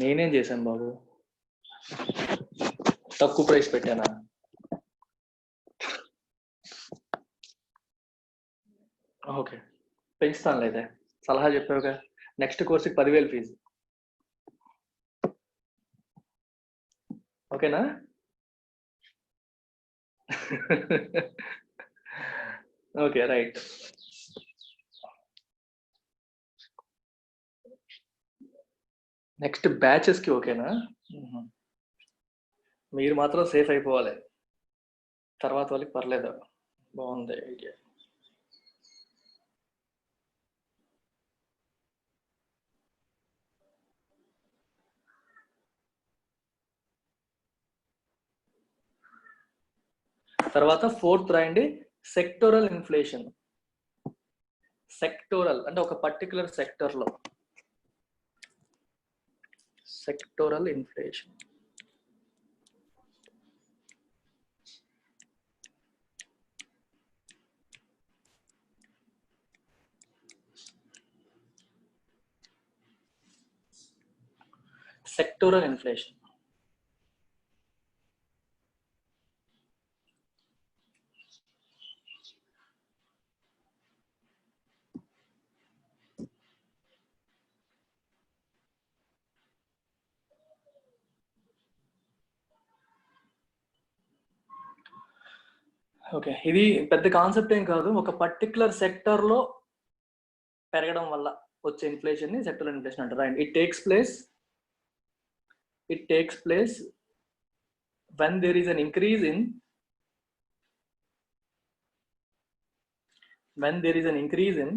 నేనేం చేశాను బాబు, తక్కువ ప్రైస్ పెట్టానా? ఓకే, పెంచుతాను లేదా, సలహా చెప్పావుగా. నెక్స్ట్ కోర్సుకి 10,000 ఫీజు, ఓకేనా? Okay, right. నెక్స్ట్ బ్యాచెస్కి ఓకేనా? మీరు మాత్రం సేఫ్ అయిపోవాలి, తర్వాత వాళ్ళకి పర్లేదు. బాగుంది ఐడియా. తర్వాత 4th రాయండి, సెక్టోరల్ ఇన్ఫ్లేషన్. సెక్టోరల్ అంటే ఒక పర్టికులర్ సెక్టర్లో, sectoral inflation. Sectoral inflation okay, ఇది పెద్ద కాన్సెప్ట్ ఏం కాదు. ఒక పర్టికులర్ సెక్టర్లో పెరగడం వల్ల వచ్చే ఇన్ఫ్లేషన్ ని సెక్టోరల్ ఇన్ఫ్లేషన్ అంటారు. And it takes place when there is an increase in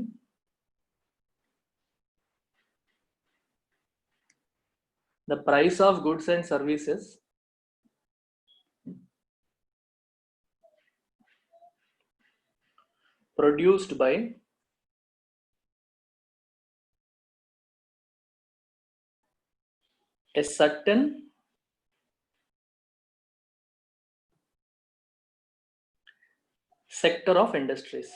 the price of goods and services produced by a certain sector of industries.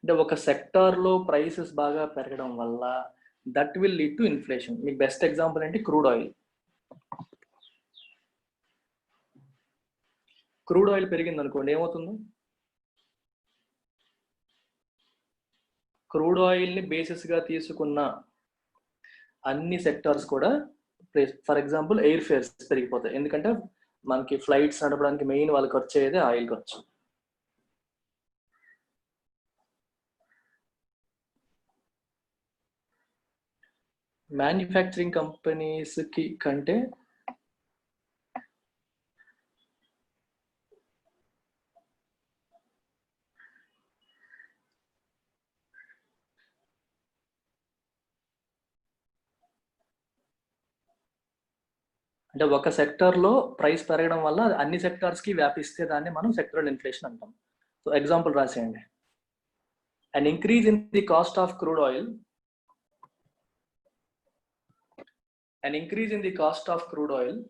అంటే ఒక సెక్టార్లో ప్రైసెస్ బాగా పెరగడం వల్ల that will lead to inflation. మీకు best example ఏంటి? Crude oil. Crude oil పెరిగింది అనుకోండి, ఏమవుతుంది? క్రూడ్ ఆయిల్ని బేసిస్గా తీసుకున్న అన్ని సెక్టార్స్ కూడా, ఫర్ ఎగ్జాంపుల్ ఎయిర్ ఫేర్స్ పెరిగిపోతాయి. ఎందుకంటే మనకి ఫ్లైట్స్ నడపడానికి మెయిన్ వాళ్ళకి వచ్చేది ఆయిల్ ఖర్చు. మ్యానుఫ్యాక్చరింగ్ కంపెనీస్కి కంటే అంటే ఒక సెక్టార్లో ప్రైస్ పెరగడం వల్ల అన్ని సెక్టార్స్కి వ్యాపిస్తే దాన్ని మనం సెక్టరల్ ఇన్ఫ్లేషన్ అంటాం. సో ఎగ్జాంపుల్ రాసేయండి. an increase in the cost of crude oil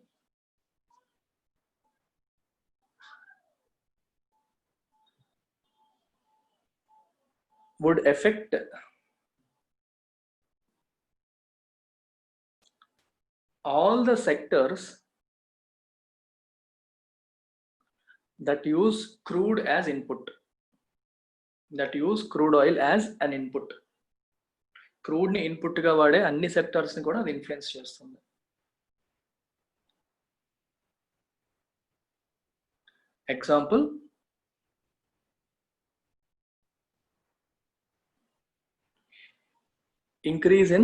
would affect all the sectors that use crude as input, that use crude oil as an input. Crude ని input గా వాడే అన్ని sectors ని కూడా అది influence చేస్తుంది. Example, increase in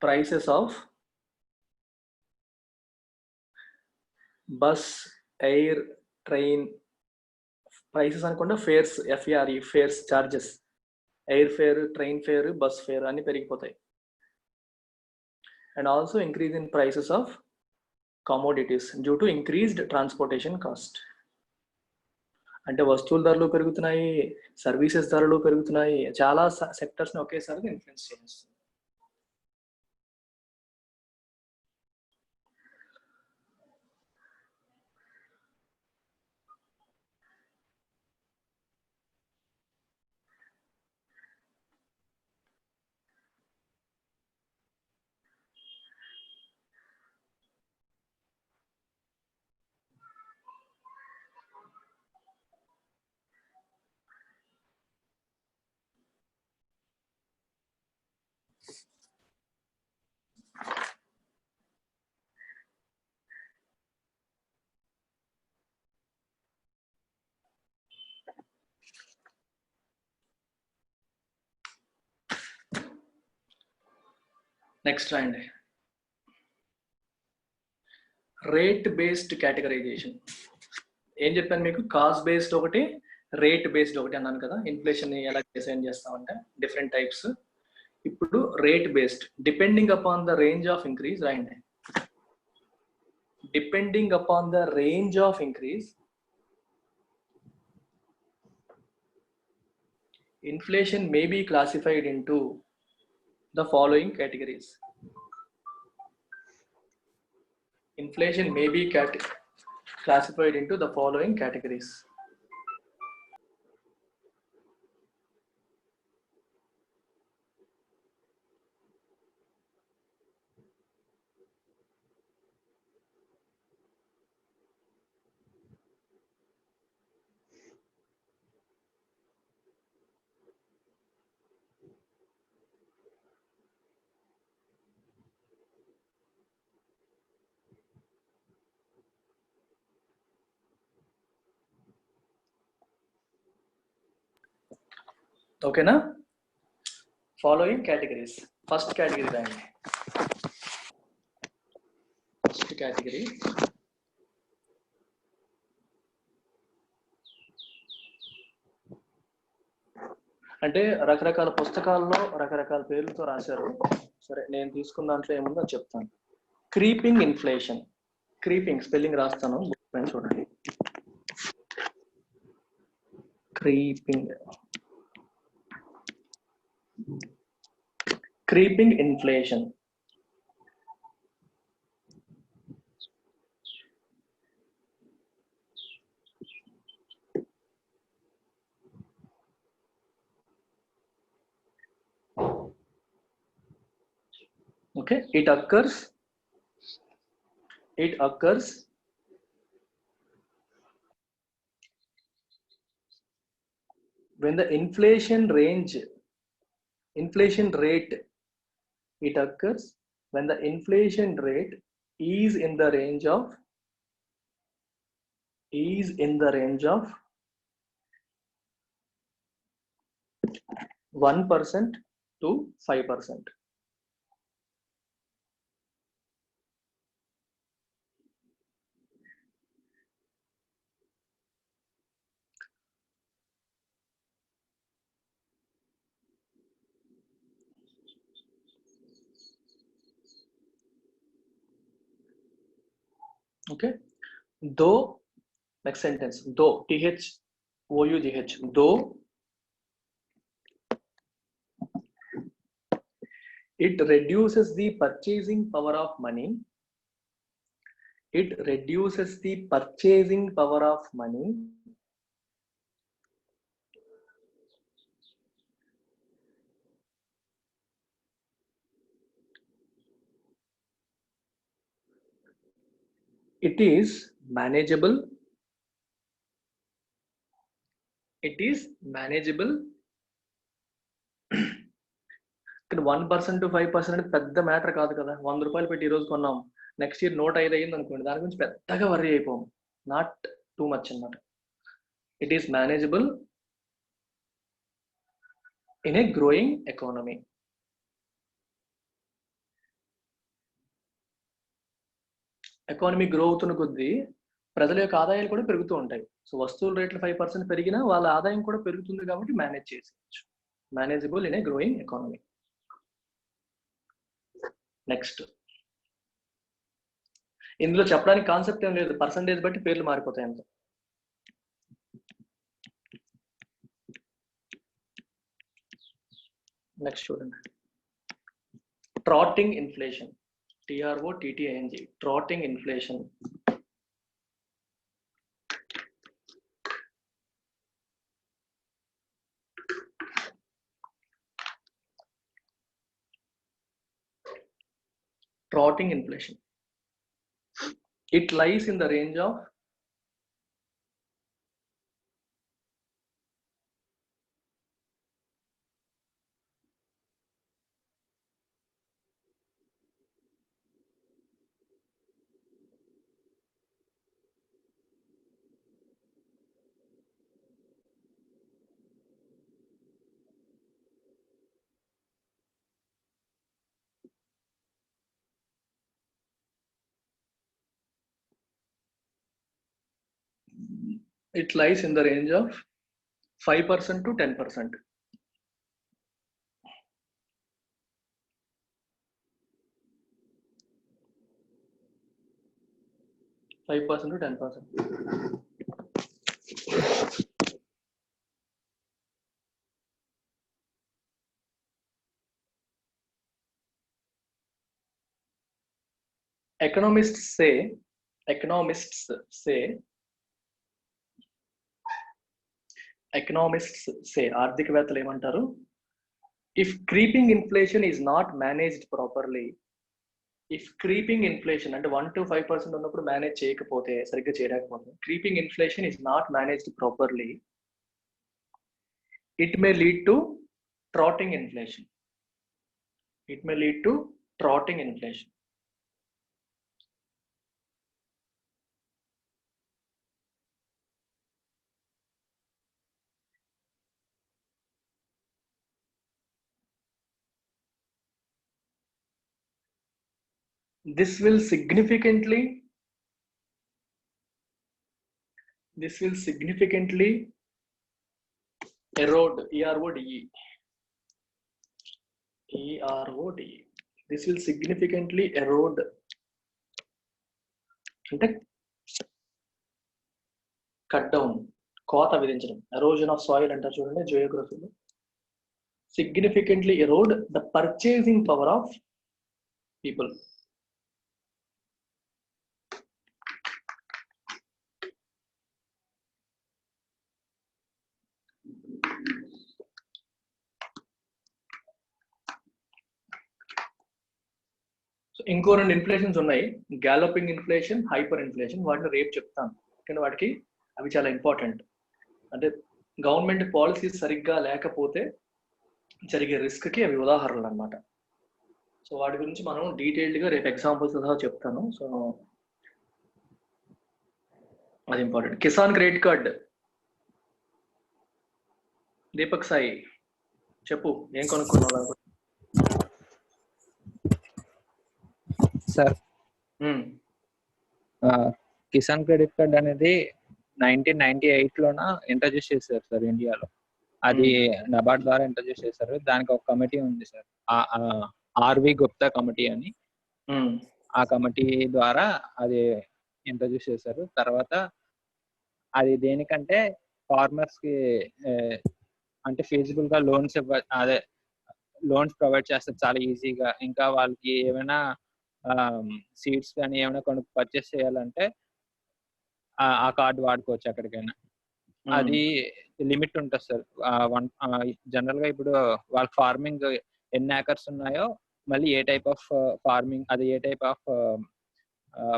prices of bus, air, train, prices అనుకుంటే fares, FARE, fares charges, air fair, train fair, bus fair అన్ని పెరిగిపోతాయి. And also increase in prices of commodities due to increased transportation cost. అంటే వస్తువుల ధరలు పెరుగుతున్నాయి, services ధరలు పెరుగుతున్నాయి, చాలా సెక్టర్స్ ని ఒకేసారి ఇన్ఫ్లుయెన్స్ చేస్తుంది. నెక్స్ట్ రాయండి, రేట్ బేస్డ్ కేటగరైజేషన్. ఏం చెప్పాను మీకు? కాస్ట్ బేస్డ్ ఒకటి, రేట్ బేస్డ్ ఒకటి అన్నాను కదా. ఇన్ఫ్లేషన్ ని ఎలా డిసైన్ చేస్తామంటే డిఫరెంట్ టైప్స్. ఇప్పుడు rate based, depending upon the range of increase రాయండి. Depending upon the range of increase, inflation may be classified into the following categories. Inflation may be classified into the following categories. Okay na? Following categories. First category రాయండి. First category, అంటే రకరకాల పుస్తకాల్లో రకరకాల పేర్లతో రాశారు. సరే, నేను తీసుకున్న దాంట్లో ఏముందో చెప్తాను. Creeping inflation. క్రీపింగ్ స్పెల్లింగ్ రాస్తాను, చూడండి. Creeping, creeping inflation. Okay, it occurs when the inflation rate, it occurs when the inflation rate is in the range of 1% to 5%. Okay, though, next sentence, though, THOUGH, though it reduces the purchasing power of money, it reduces the purchasing power of money, it is manageable it is manageable. ఇక్కడ 1% to 5% అనేది పెద్ద matter కాదు కదా. 100 రూపాయలు పెట్టి ఈ రోజు కొన్నాం, నెక్స్ట్ ఇయర్ 105 అయ్యింది అనుకోండి, దాని గురించి పెద్దగా వర్రీ అయిపోము. నాట్ టూ మచ్ అన్నమాట. It is manageable in a growing economy. Economy grow అవుతున్న కొద్దీ ప్రజల యొక్క ఆదాయాలు కూడా పెరుగుతూ ఉంటాయి. సో వస్తువుల రేట్లు 5% పెరిగినా వాళ్ళ ఆదాయం కూడా పెరుగుతుంది కాబట్టి మేనేజ్ చేసేయచ్చు. Manageable in a growing economy. Next, ఇందులో చెప్పడానికి కాన్సెప్ట్ ఏం లేదు, పర్సంటేజ్ బట్టి పేర్లు మారిపోతాయి అంత. నెక్స్ట్ చూడండి, trotting inflation. TROTTING, trotting inflation. Trotting inflation. It lies in the range of 5% to 10%. Economists say ఆర్థికవేత్తలు ఏమంటారు, if creeping inflation is not managed properly, if creeping inflation అంటే 1 to 5% ఉన్నప్పుడు మేనేజ్ చేయకపోతే, సరిగ్గా చేయలేకపోతే, creeping inflation is not managed properly, it may lead to trotting inflation. It may lead to trotting inflation. This will significantly erode, ERODE. This will significantly erode అంటే cut down, కోత విధించడం. Erosion of soil అంటారు చూడండి జియోగ్రఫీలో. Significantly erode the purchasing power of people. ఇంకో 2 inflations ఉన్నాయి, galloping inflation, hyper inflation. వాటిని రేపు చెప్తాను, కానీ వాటికి అవి చాలా ఇంపార్టెంట్. అంటే గవర్నమెంట్ పాలసీస్ సరిగ్గా లేకపోతే జరిగే రిస్క్ కి అవి ఉదాహరణలు అన్నమాట. సో వాటి గురించి మనం డీటెయిల్డ్ గా రేపు ఎగ్జాంపుల్స్ సహా చెప్తాను. సో అది important. Kisan credit card, Deepak Sai చెప్పు, ఏం కొనుక్కున్నావు? సార్, కిసాన్ క్రెడిట్ కార్డ్ అనేది 1998లోన ఇంట్రడ్యూస్ చేశారు సార్ ఇండియాలో. అది నబార్డ్ ద్వారా ఇంట్రడ్యూస్ చేశారు. దానికి ఒక కమిటీ ఉంది సార్, ఆర్వి గుప్తా కమిటీ అని. ఆ కమిటీ ద్వారా అది ఇంట్రడ్యూస్ చేశారు. తర్వాత అది దేనికంటే ఫార్మర్స్ కి అంటే ఫీజిబుల్ గా లోన్స్ ప్రొవైడ్ చేస్తారు చాలా ఈజీగా. ఇంకా వాళ్ళకి ఏమైనా సీడ్స్ కానీ ఏమైనా కొన్ని పర్చేస్ చేయాలంటే ఆ కార్డు వాడుకోవచ్చు ఎక్కడికైనా. అది లిమిట్ ఉంటుంది సార్. జనరల్ గా ఇప్పుడు వాళ్ళ ఫార్మింగ్ ఎన్ని ఏకర్స్ ఉన్నాయో, మళ్ళీ ఏ టైప్ ఆఫ్ ఫార్మింగ్, అది ఏ టైప్ ఆఫ్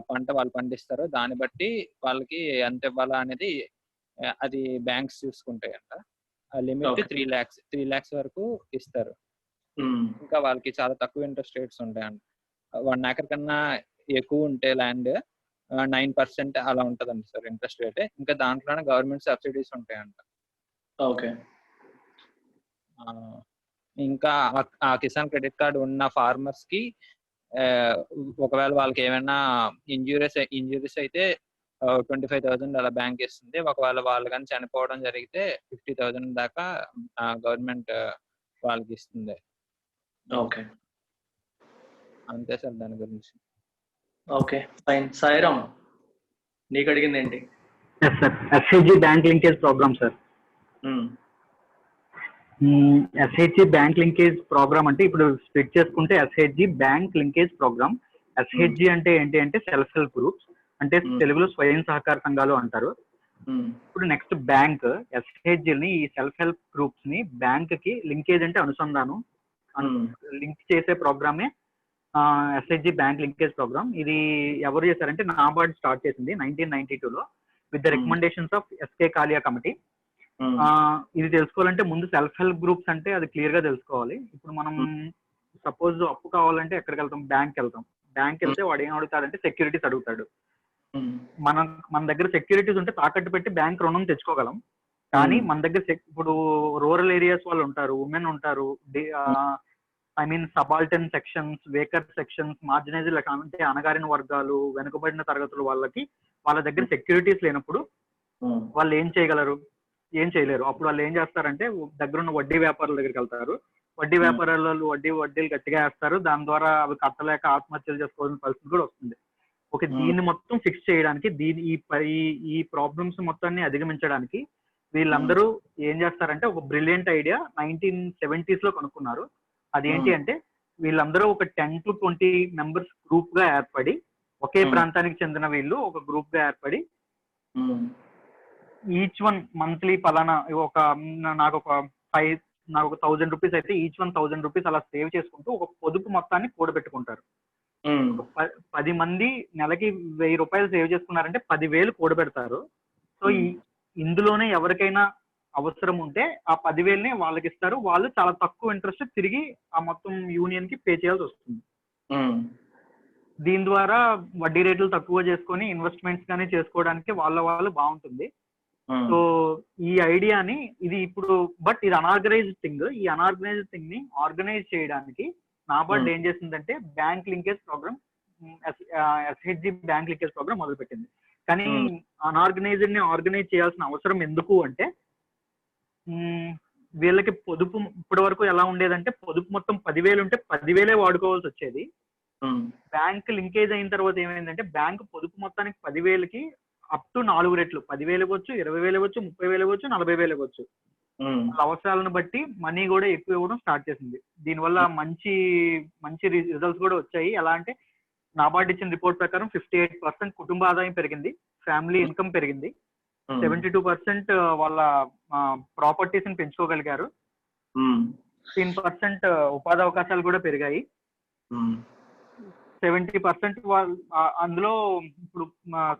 పంట వాళ్ళు పండిస్తారో దాన్ని బట్టి వాళ్ళకి ఎంత ఇవ్వాలా అనేది అది బ్యాంక్స్ చూసుకుంటాయంట. ఆ లిమిట్ 3 lakhs వరకు ఇస్తారు. ఇంకా వాళ్ళకి చాలా తక్కువ ఇంట్రెస్ట్ రేట్స్ ఉంటాయంట. 1 acre కన్నా ఎక్కువ ఉంటే ల్యాండ్ 9% అలా ఉంటదండి సార్ ఇంట్రెస్ట్ రేట్. ఇంకా దాంట్లోనే గవర్నమెంట్ సబ్సిడీస్ ఉంటాయంట. ఓకే. ఇంకా ఆ కిసాన్ క్రెడిట్ కార్డ్ ఉన్న ఫార్మర్స్ కి ఒకవేళ వాళ్ళకి ఏమైనా ఇంజురీస్ అయితే 25,000 అలా బ్యాంక్ ఇస్తుంది. ఒకవేళ వాళ్ళు కానీ చనిపోవడం జరిగితే 50,000 దాకా గవర్నమెంట్ వాళ్ళకి ఇస్తుంది. ఓకే. అంతే సార్ దాని గురించి. Okay fine. సాయిరామ్, నీకు అడిగింది ఏంటి? Yes sir, SHG bank linkage programme sir. SHG bank linkage programme అంటే ఇప్పుడు స్ప్లిట్ చేసుకుంటే SHG bank linkage programme. SHG అంటే ఏంటి అంటే సెల్ఫ్ హెల్ప్ గ్రూప్స్, అంటే తెలుగులో స్వయం సహకార సంఘాలు అంటారు. ఇప్పుడు నెక్స్ట్ బ్యాంక్ ఎస్హెచ్జిని, ఈ సెల్ఫ్ హెల్ప్ గ్రూప్స్ ని బ్యాంక్ కి లింకేజ్ అంటే అనుసంధానం లింక్ చేసే ప్రోగ్రామే ఎస్హెచ్జి బ్యాంక్ లింకేజ్ ప్రోగ్రామ్. ఇది ఎవరు చేశారంటే నాబార్డ్ స్టార్ట్ చేసింది 1992లో with the recommendations of SK Kalia committee. ఇది తెలుసుకోవాలంటే ముందు సెల్ఫ్ హెల్ప్ గ్రూప్స్ అంటే అది క్లియర్ గా తెలుసుకోవాలి. ఇప్పుడు మనం సపోజ్ అప్పు కావాలంటే ఎక్కడికి వెళ్తాం? బ్యాంక్ వెళ్తాం. బ్యాంక్ వెళ్తే వాడు ఏం అడుగుతాడంటే సెక్యూరిటీస్ అడుగుతాడు. మన దగ్గర సెక్యూరిటీస్ ఉంటే తాకట్టు పెట్టి బ్యాంక్ రుణం తెచ్చుకోగలం. కానీ మన దగ్గర ఇప్పుడు రూరల్ ఏరియాస్ వాళ్ళు ఉంటారు, ఉమెన్ ఉంటారు, I mean subaltern sections, weaker sections, marginalised అంటే అణగారిన వర్గాలు, వెనుకబడిన తరగతుల వాళ్ళకి వాళ్ళ దగ్గర సెక్యూరిటీస్ లేనప్పుడు వాళ్ళు ఏం చేయగలరు? ఏం చేయలేరు. అప్పుడు వాళ్ళు ఏం చేస్తారంటే దగ్గరున్న వడ్డీ వ్యాపారుల దగ్గరికి వెళ్తారు. వడ్డీ వ్యాపారాలు వడ్డీలు గట్టిగా వేస్తారు. దాని ద్వారా అవి కట్టలేక ఆత్మహత్యలు చేసుకోవాల్సిన పరిస్థితి కూడా వస్తుంది. ఓకే, దీన్ని మొత్తం ఫిక్స్ చేయడానికి, ఈ ప్రాబ్లమ్స్ మొత్తాన్ని అధిగమించడానికి వీళ్ళందరూ ఏం చేస్తారంటే ఒక బ్రిలియంట్ ఐడియా 1970s లో కనుక్కున్నారు. అదేంటి అంటే వీళ్ళందరూ ఒక 10 to 20 మెంబర్స్ గ్రూప్ గా ఏర్పడి, ఒకే ప్రాంతానికి చెందిన వీళ్ళు ఒక గ్రూప్ గా ఏర్పడి ఈచ్ వన్ మంత్లీ పలానా నాకు ఒక 1,000 రూపీస్ అయితే ఈచ్ 1,000 రూపీస్ అలా సేవ్ చేసుకుంటూ ఒక పొదుపు మొత్తాన్ని కూడబెట్టుకుంటారు. 10 మంది నెలకి 1,000 రూపాయలు సేవ్ చేసుకున్నారంటే 10,000 కూడబెడతారు. సో ఇందులోనే ఎవరికైనా అవసరం ఉంటే ఆ 10,000ని వాళ్ళకి ఇస్తారు. వాళ్ళు చాలా తక్కువ ఇంట్రెస్ట్ తిరిగి ఆ మొత్తం యూనియన్ కి పే చేయాల్సి వస్తుంది. దీని ద్వారా వడ్డీ రేట్లు తక్కువ చేసుకొని ఇన్వెస్ట్మెంట్స్ కానీ చేసుకోవడానికి వాళ్ళు బాగుంటుంది. సో ఈ ఐడియాని ఇది ఇప్పుడు బట్ ఇది అనార్గనైజ్డ్ థింగ్. ఈ అనార్గనైజ్డ్ థింగ్ ని ఆర్గనైజ్ చేయడానికి నాబార్డ్ ఏం చేసిందంటే bank linkage programme, SHG bank linkage programme మొదలుపెట్టింది. కానీ అనార్గనైజ్డ్ ని ఆర్గనైజ్ చేయాల్సిన అవసరం ఎందుకు అంటే వీళ్ళకి పొదుపు ఇప్పటి వరకు ఎలా ఉండేదంటే పొదుపు మొత్తం 10,000 ఉంటే 10,000 వాడుకోవాల్సి వచ్చేది. బ్యాంక్ లింకేజ్ అయిన తర్వాత ఏమైందంటే బ్యాంక్ పొదుపు మొత్తానికి 10,000కి అప్ టు 4 రెట్లు 10,000 ఇవ్వచ్చు, 20,000 ఇవ్వచ్చు, 30,000 ఇవ్వచ్చు, 40,000 ఇవ్వచ్చు. అవసరాలను బట్టి మనీ కూడా ఎక్కువ ఇవ్వడం స్టార్ట్ చేసింది. దీనివల్ల మంచి రిజల్ట్స్ కూడా వచ్చాయి. ఎలా అంటే నాబార్డ్ ఇచ్చిన రిపోర్ట్ ప్రకారం 58% కుటుంబ ఆదాయం పెరిగింది, ఫ్యామిలీ ఇన్కమ్ పెరిగింది, 72% వాళ్ళ ప్రాపర్టీస్ ని పెంచుకోగలిగారు, 10% ఉపాధి అవకాశాలు కూడా పెరిగాయి, 70% అందులో ఇప్పుడు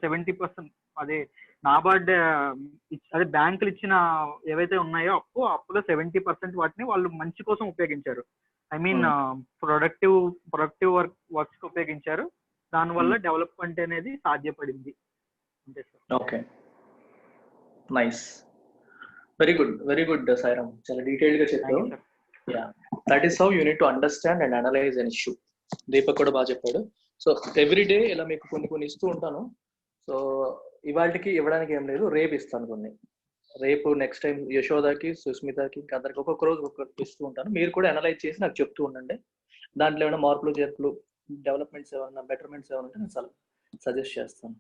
70% అదే నాబార్డ్ అదే బ్యాంకులు ఇచ్చిన ఏవైతే ఉన్నాయో అప్పులో 70% వాటిని వాళ్ళు మంచి కోసం ఉపయోగించారు. ఐ మీన్ ప్రొడక్టివ్ వర్క్స్ ఉపయోగించారు. దానివల్ల డెవలప్మెంట్ అనేది సాధ్యపడింది. అంతే sir. Okay, nice, very good Sairam, చాలా డీటెయిల్డ్ గా చెప్పావు. Yeah, that is how you need to understand and analyse an issue. Deepak కూడా బాగా చెప్పాడు. సో ఎవ్రీ డే ఇలా మీకు కొన్ని ఇస్తూ ఉంటాను. సో ఇవాళకి ఇవ్వడానికి ఏం లేదు, రేపు ఇస్తాను కొన్ని. రేపు నెక్స్ట్ టైం యశోదాకి, సుస్మితకి, ఇంకా అందరికి ఒక్కొక్క రోజు ఒక్కొక్కటి ఇస్తూ ఉంటాను. మీరు కూడా అనలైజ్ చేసి నాకు చెప్తూ ఉండండి. దాంట్లో ఏమైనా మార్పులు చేర్పులు, డెవలప్మెంట్స్ ఏమైనా, బెటర్మెంట్స్ ఏమైనా ఉంటే నేను సజెస్ట్ చేస్తాను.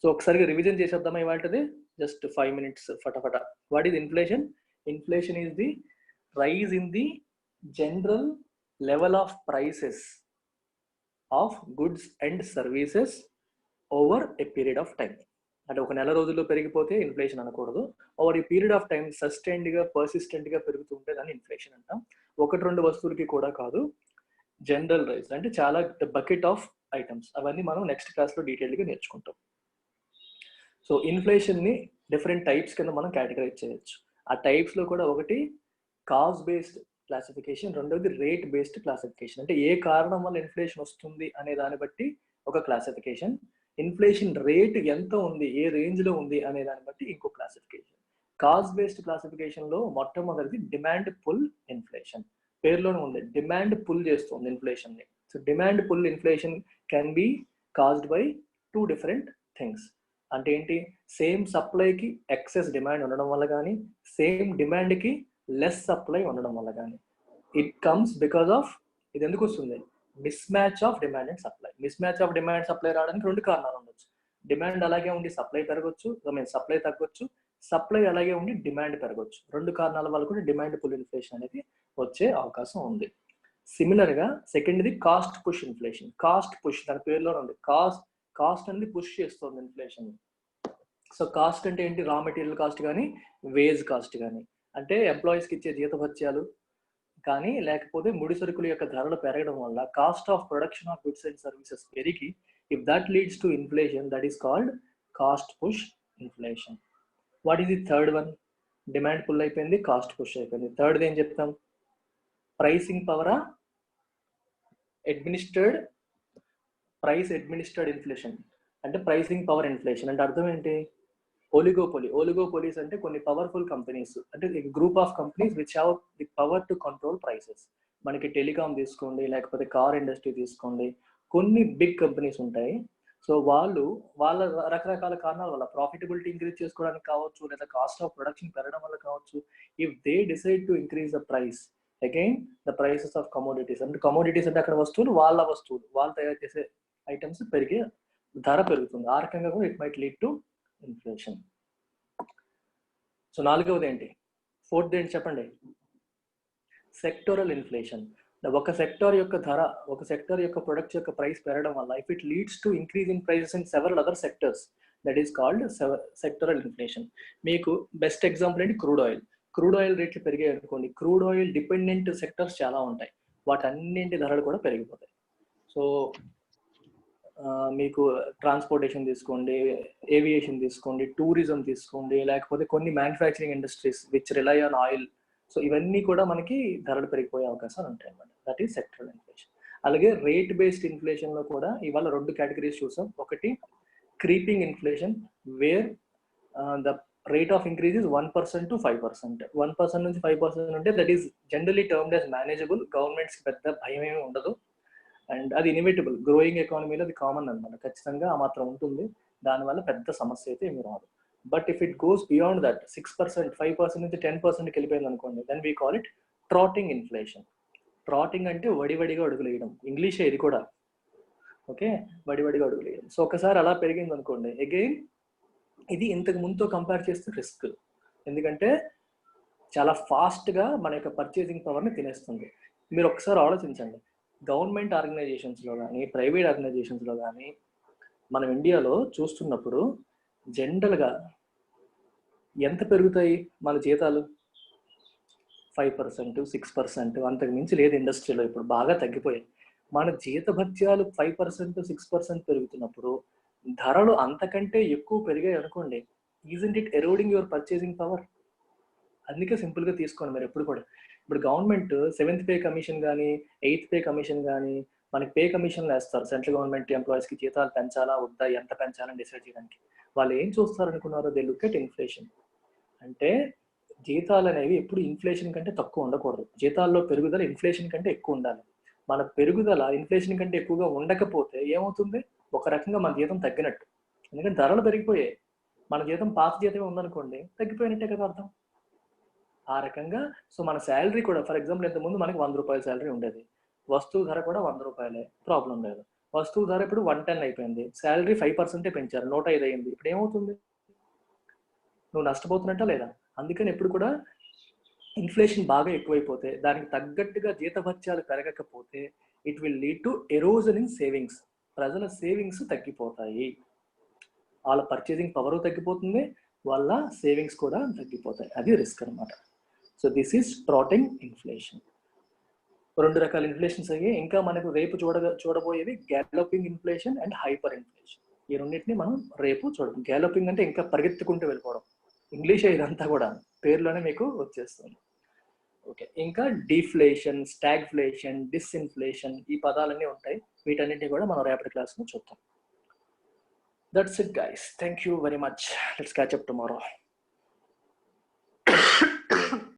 సో ఒకసారి రివిజన్ చేసేద్దామా ఇవాళది? జస్ట్ 5 minutes ఫటాఫట. What is inflation? Inflation is the rise in the general level of prices of goods and services over a period of time. అంటే ఒక నెల రోజుల్లో పెరిగిపోతే ఇన్ఫ్లేషన్ అనకూడదు. ఓవర్ ఈ పీరియడ్ ఆఫ్ టైం సస్టైన్డ్ గా, పర్సిస్టెంట్ గా పెరుగుతుంటే దాన్ని ఇన్ఫ్లేషన్ అంటాం. 1-2 వస్తువులకి కూడా కాదు, జనరల్ రైజ్ అంటే చాలా బకెట్ ఆఫ్ ఐటమ్స్. అవన్నీ మనం నెక్స్ట్ క్లాస్ లో డీటెయిల్ గా నేర్చుకుంటాం. సో ఇన్ఫ్లేషన్ ని డిఫరెంట్ టైప్స్ కింద మనం కేటగరైజ్ చేయొచ్చు. ఆ టైప్స్ లో కూడా ఒకటి కాజ్ బేస్డ్ క్లాసిఫికేషన్, రెండోది రేట్ బేస్డ్ క్లాసిఫికేషన్. అంటే ఏ కారణం వల్ల ఇన్ఫ్లేషన్ వస్తుంది అనే దాన్ని బట్టి ఒక క్లాసిఫికేషన్, ఇన్ఫ్లేషన్ రేట్ ఎంత ఉంది, ఏ రేంజ్ లో ఉంది అనే దాన్ని బట్టి ఇంకో క్లాసిఫికేషన్. కాజ్ బేస్డ్ క్లాసిఫికేషన్ లో మొట్టమొదటిది డిమాండ్ పుల్ ఇన్ఫ్లేషన్. పేరులోనే ఉంది, డిమాండ్ పుల్ చేస్తుంది ఇన్ఫ్లేషన్ ని. So demand pull inflation can be caused by two different things. అంటే ఏంటి, సేమ్ సప్లైకి ఎక్సెస్ డిమాండ్ ఉండడం వల్ల కానీ, సేమ్ డిమాండ్కి లెస్ సప్లై ఉండడం వల్ల కానీ. ఇట్ కమ్స్ బికాస్ ఆఫ్, ఇది ఎందుకు వస్తుంది, miss match of demand and supply. Miss match of demand supply రావడానికి రెండు కారణాలు ఉండొచ్చు. డిమాండ్ అలాగే ఉండి సప్లై పెరగొచ్చు, సప్లై తగ్గొచ్చు, సప్లై అలాగే ఉండి డిమాండ్ పెరగొచ్చు. రెండు కారణాల వల్ల కూడా డిమాండ్ పుల్ ఇన్ఫ్లేషన్ అనేది వచ్చే అవకాశం ఉంది. సిమిలర్ గా సెకండ్ది cost push inflation. Cost push దాని పేరులోనే ఉంది, కాస్ట్ అనేది పుష్ చేస్తుంది ఇన్ఫ్లేషన్. సో కాస్ట్ అంటే ఏంటి, రా మెటీరియల్ కాస్ట్ కానీ వేజ్ కాస్ట్ కానీ, అంటే ఎంప్లాయీస్కి ఇచ్చే జీతభత్యాలు కానీ, లేకపోతే ముడి సరుకుల యొక్క ధరలు పెరగడం వల్ల cost of production of goods and services పెరిగి, if that leads to inflation, that is called cost push inflation. What is the third one? Demand pull అయిపోయింది, కాస్ట్ పుష్ అయిపోయింది. థర్డ్ ఏం చెప్తాం, ప్రైసింగ్ పవరా అడ్మినిస్టర్డ్, ప్రైస్ అడ్మినిస్టర్డ్ ఇన్ఫ్లేషన్. అంటే pricing power inflation అంటే అర్థం ఏంటి, ఓలిగోపోలీస్ అంటే కొన్ని పవర్ఫుల్ కంపెనీస్, అంటే group of companies which have the power to control prices. మనకి టెలికాం తీసుకోండి, లేకపోతే కార్ ఇండస్ట్రీ తీసుకోండి, కొన్ని బిగ్ కంపెనీస్ ఉంటాయి. సో వాళ్ళ రకరకాల కారణాల వల్ల, ప్రాఫిటబిలిటీ ఇంక్రీజ్ చేసుకోవడానికి కావచ్చు, లేదా కాస్ట్ ఆఫ్ ప్రొడక్షన్ పెరగడం వల్ల కావచ్చు, if they decide to increase the price again the prices of commodities, అంటే కమోడిటీస్ అంటే అక్కడ వస్తువులు వాళ్ళు తయారు చేసే ఐటమ్స్ పెరిగే ధర పెరుగుతుంది. ఆ రకంగా కూడా it might lead to inflation. So నాలుగవది ఏంటి, ఫోర్త్ ఏంటి చెప్పండి, సెక్టోరల్ ఇన్ఫ్లేషన్. ఒక సెక్టార్ యొక్క ధర, ఒక సెక్టార్ యొక్క ప్రొడక్ట్స్ యొక్క ప్రైస్ పెరగడం వల్ల, if it leads to increase in prices in several other sectors, that is called sectoral inflation. మీకు బెస్ట్ ఎగ్జాంపుల్ ఏంటి, క్రూడ్ ఆయిల్. క్రూడ్ ఆయిల్ రేట్లు పెరిగాయి అనుకోండి, క్రూడ్ ఆయిల్ డిపెండెంట్ సెక్టర్స్ చాలా ఉంటాయి, వాటన్నింటి ధరలు కూడా పెరిగిపోతాయి. సో మీకు ట్రాన్స్పోర్టేషన్ తీసుకోండి, ఏవియేషన్ తీసుకోండి, టూరిజం తీసుకోండి, లేకపోతే కొన్ని manufacturing industries which rely on oil. So ఇవన్నీ కూడా మనకి ధరలు పెరిగిపోయే అవకాశాలు ఉంటాయి అన్నమాట. That is sectoral inflation. అలాగే రేట్ బేస్డ్ ఇన్ఫ్లేషన్ లో కూడా ఇవాళ రెండు కేటగిరీస్ చూసాం. ఒకటి creeping inflation, wear the rate of increase is 1% to 5%. 1% నుంచి 5% ఉంటే that is generally termed as manageable. Governments పెద్ద భయం ఏమీ ఉండదు, అండ్ అది ఇన్ఎవిటబుల్. గ్రోయింగ్ ఎకానమీలో అది కామన్ అనమాట, ఖచ్చితంగా ఆ మాత్రం ఉంటుంది. దానివల్ల పెద్ద సమస్య అయితే ఏమి రాదు. But if it goes beyond that 6%, 5% నుంచి 10%కి వెళ్ళిపోయింది అనుకోండి, then we call it trotting inflation. Trotting అంటే వడివడిగా అడుగులు వేయడం, ఇంగ్లీషే ఇది కూడా. ఓకే, వడివడిగా అడుగులు వేయడం. సో ఒకసారి అలా పెరిగింది అనుకోండి, అగైన్ ఇది ఇంతకు ముందుతో కంపేర్ చేస్తే రిస్క్, ఎందుకంటే చాలా ఫాస్ట్గా మన యొక్క పర్చేసింగ్ పవర్ని తినేస్తుంది. మీరు ఒకసారి ఆలోచించండి, గవర్నమెంట్ ఆర్గనైజేషన్స్లో కానీ, ప్రైవేట్ ఆర్గనైజేషన్స్లో కానీ మనం ఇండియాలో చూస్తున్నప్పుడు జనరల్గా ఎంత పెరుగుతాయి మన జీతాలు? 5%, 6%, అంతకు మించి లేదు ఇండస్ట్రీలో. ఇప్పుడు బాగా తగ్గిపోయాయి. మన జీతభత్యాలు 5%, 6% పెరుగుతున్నప్పుడు ధరలు అంతకంటే ఎక్కువ పెరిగాయి అనుకోండి, isn't it eroding your purchasing power? అందుకే సింపుల్గా తీసుకోండి మీరు ఎప్పుడు కూడా. ఇప్పుడు గవర్నమెంట్ 7th పే కమిషన్ కానీ, 8th పే కమిషన్ కానీ మనకి పే కమిషన్లు వేస్తారు. సెంట్రల్ గవర్నమెంట్ ఎంప్లాయీస్కి జీతాలు పెంచాలా వద్దా, ఎంత పెంచాలని డిసైడ్ చేయడానికి. వాళ్ళు ఏం చూస్తారు అనుకున్నారో, దే లుక్ ఎట్ ఇన్ఫ్లేషన్. అంటే జీతాలు అనేవి ఎప్పుడు ఇన్ఫ్లేషన్ కంటే తక్కువ ఉండకూడదు. జీతాల్లో పెరుగుదల ఇన్ఫ్లేషన్ కంటే ఎక్కువ ఉండాలి. మన పెరుగుదల ఇన్ఫ్లేషన్ కంటే ఎక్కువగా ఉండకపోతే ఏమవుతుంది, ఒక రకంగా మన జీతం తగ్గినట్టు. ఎందుకంటే ధరలు పెరిగిపోయాయి. మన జీతం పాత జీతమే ఉందనుకోండి, తగ్గిపోయినట్టే కదా అర్థం. ఆ రకంగా సో మన శాలరీ కూడా, ఫర్ ఎగ్జాంపుల్ ఇంతకుముందు మనకి 100 రూపాయల శాలరీ ఉండేది, వస్తువు ధర కూడా 100 రూపాయలే, ప్రాబ్లం లేదు. వస్తువు ధర ఇప్పుడు 110 అయిపోయింది, శాలరీ 5% పెంచారు, 105 అయింది. ఇప్పుడు ఏమవుతుంది, నువ్వు నష్టపోతున్నట్టా లేదా? అందుకని ఎప్పుడు కూడా ఇన్ఫ్లేషన్ బాగా ఎక్కువైపోతే, దానికి తగ్గట్టుగా జీతభత్యాలు పెరగకపోతే, it will lead to erosion in savings. ప్రజల సేవింగ్స్ తగ్గిపోతాయి, వాళ్ళ పర్చేసింగ్ పవర్ తగ్గిపోతుంది, వాళ్ళ సేవింగ్స్ కూడా తగ్గిపోతాయి. అది రిస్క్ అనమాట. So this is trotting inflation. రెండు రకాల ఇన్ఫ్లేషన్స్ అయ్యాయి. ఇంకా మనకు రేపు చూడబోయేవి galloping inflation and hyper inflation. ఈ రెండింటిని మనం రేపు చూడడం. గ్యాలోపింగ్ అంటే ఇంకా పరిగెత్తుకుంటూ వెళ్ళిపోవడం, ఇంగ్లీషే ఇదంతా కూడా, పేరులోనే మీకు వచ్చేస్తుంది. ఓకే, ఇంకా డిఫ్లేషన్, స్టాగ్ఫ్లేషన్, డిస్ఇన్ఫ్లేషన్, ఈ పదాలన్నీ ఉంటాయి. వీటన్నిటిని కూడా మనం రేపటి క్లాస్లో చూద్దాం. That's it guys, thank you very much. Let's catch up tomorrow.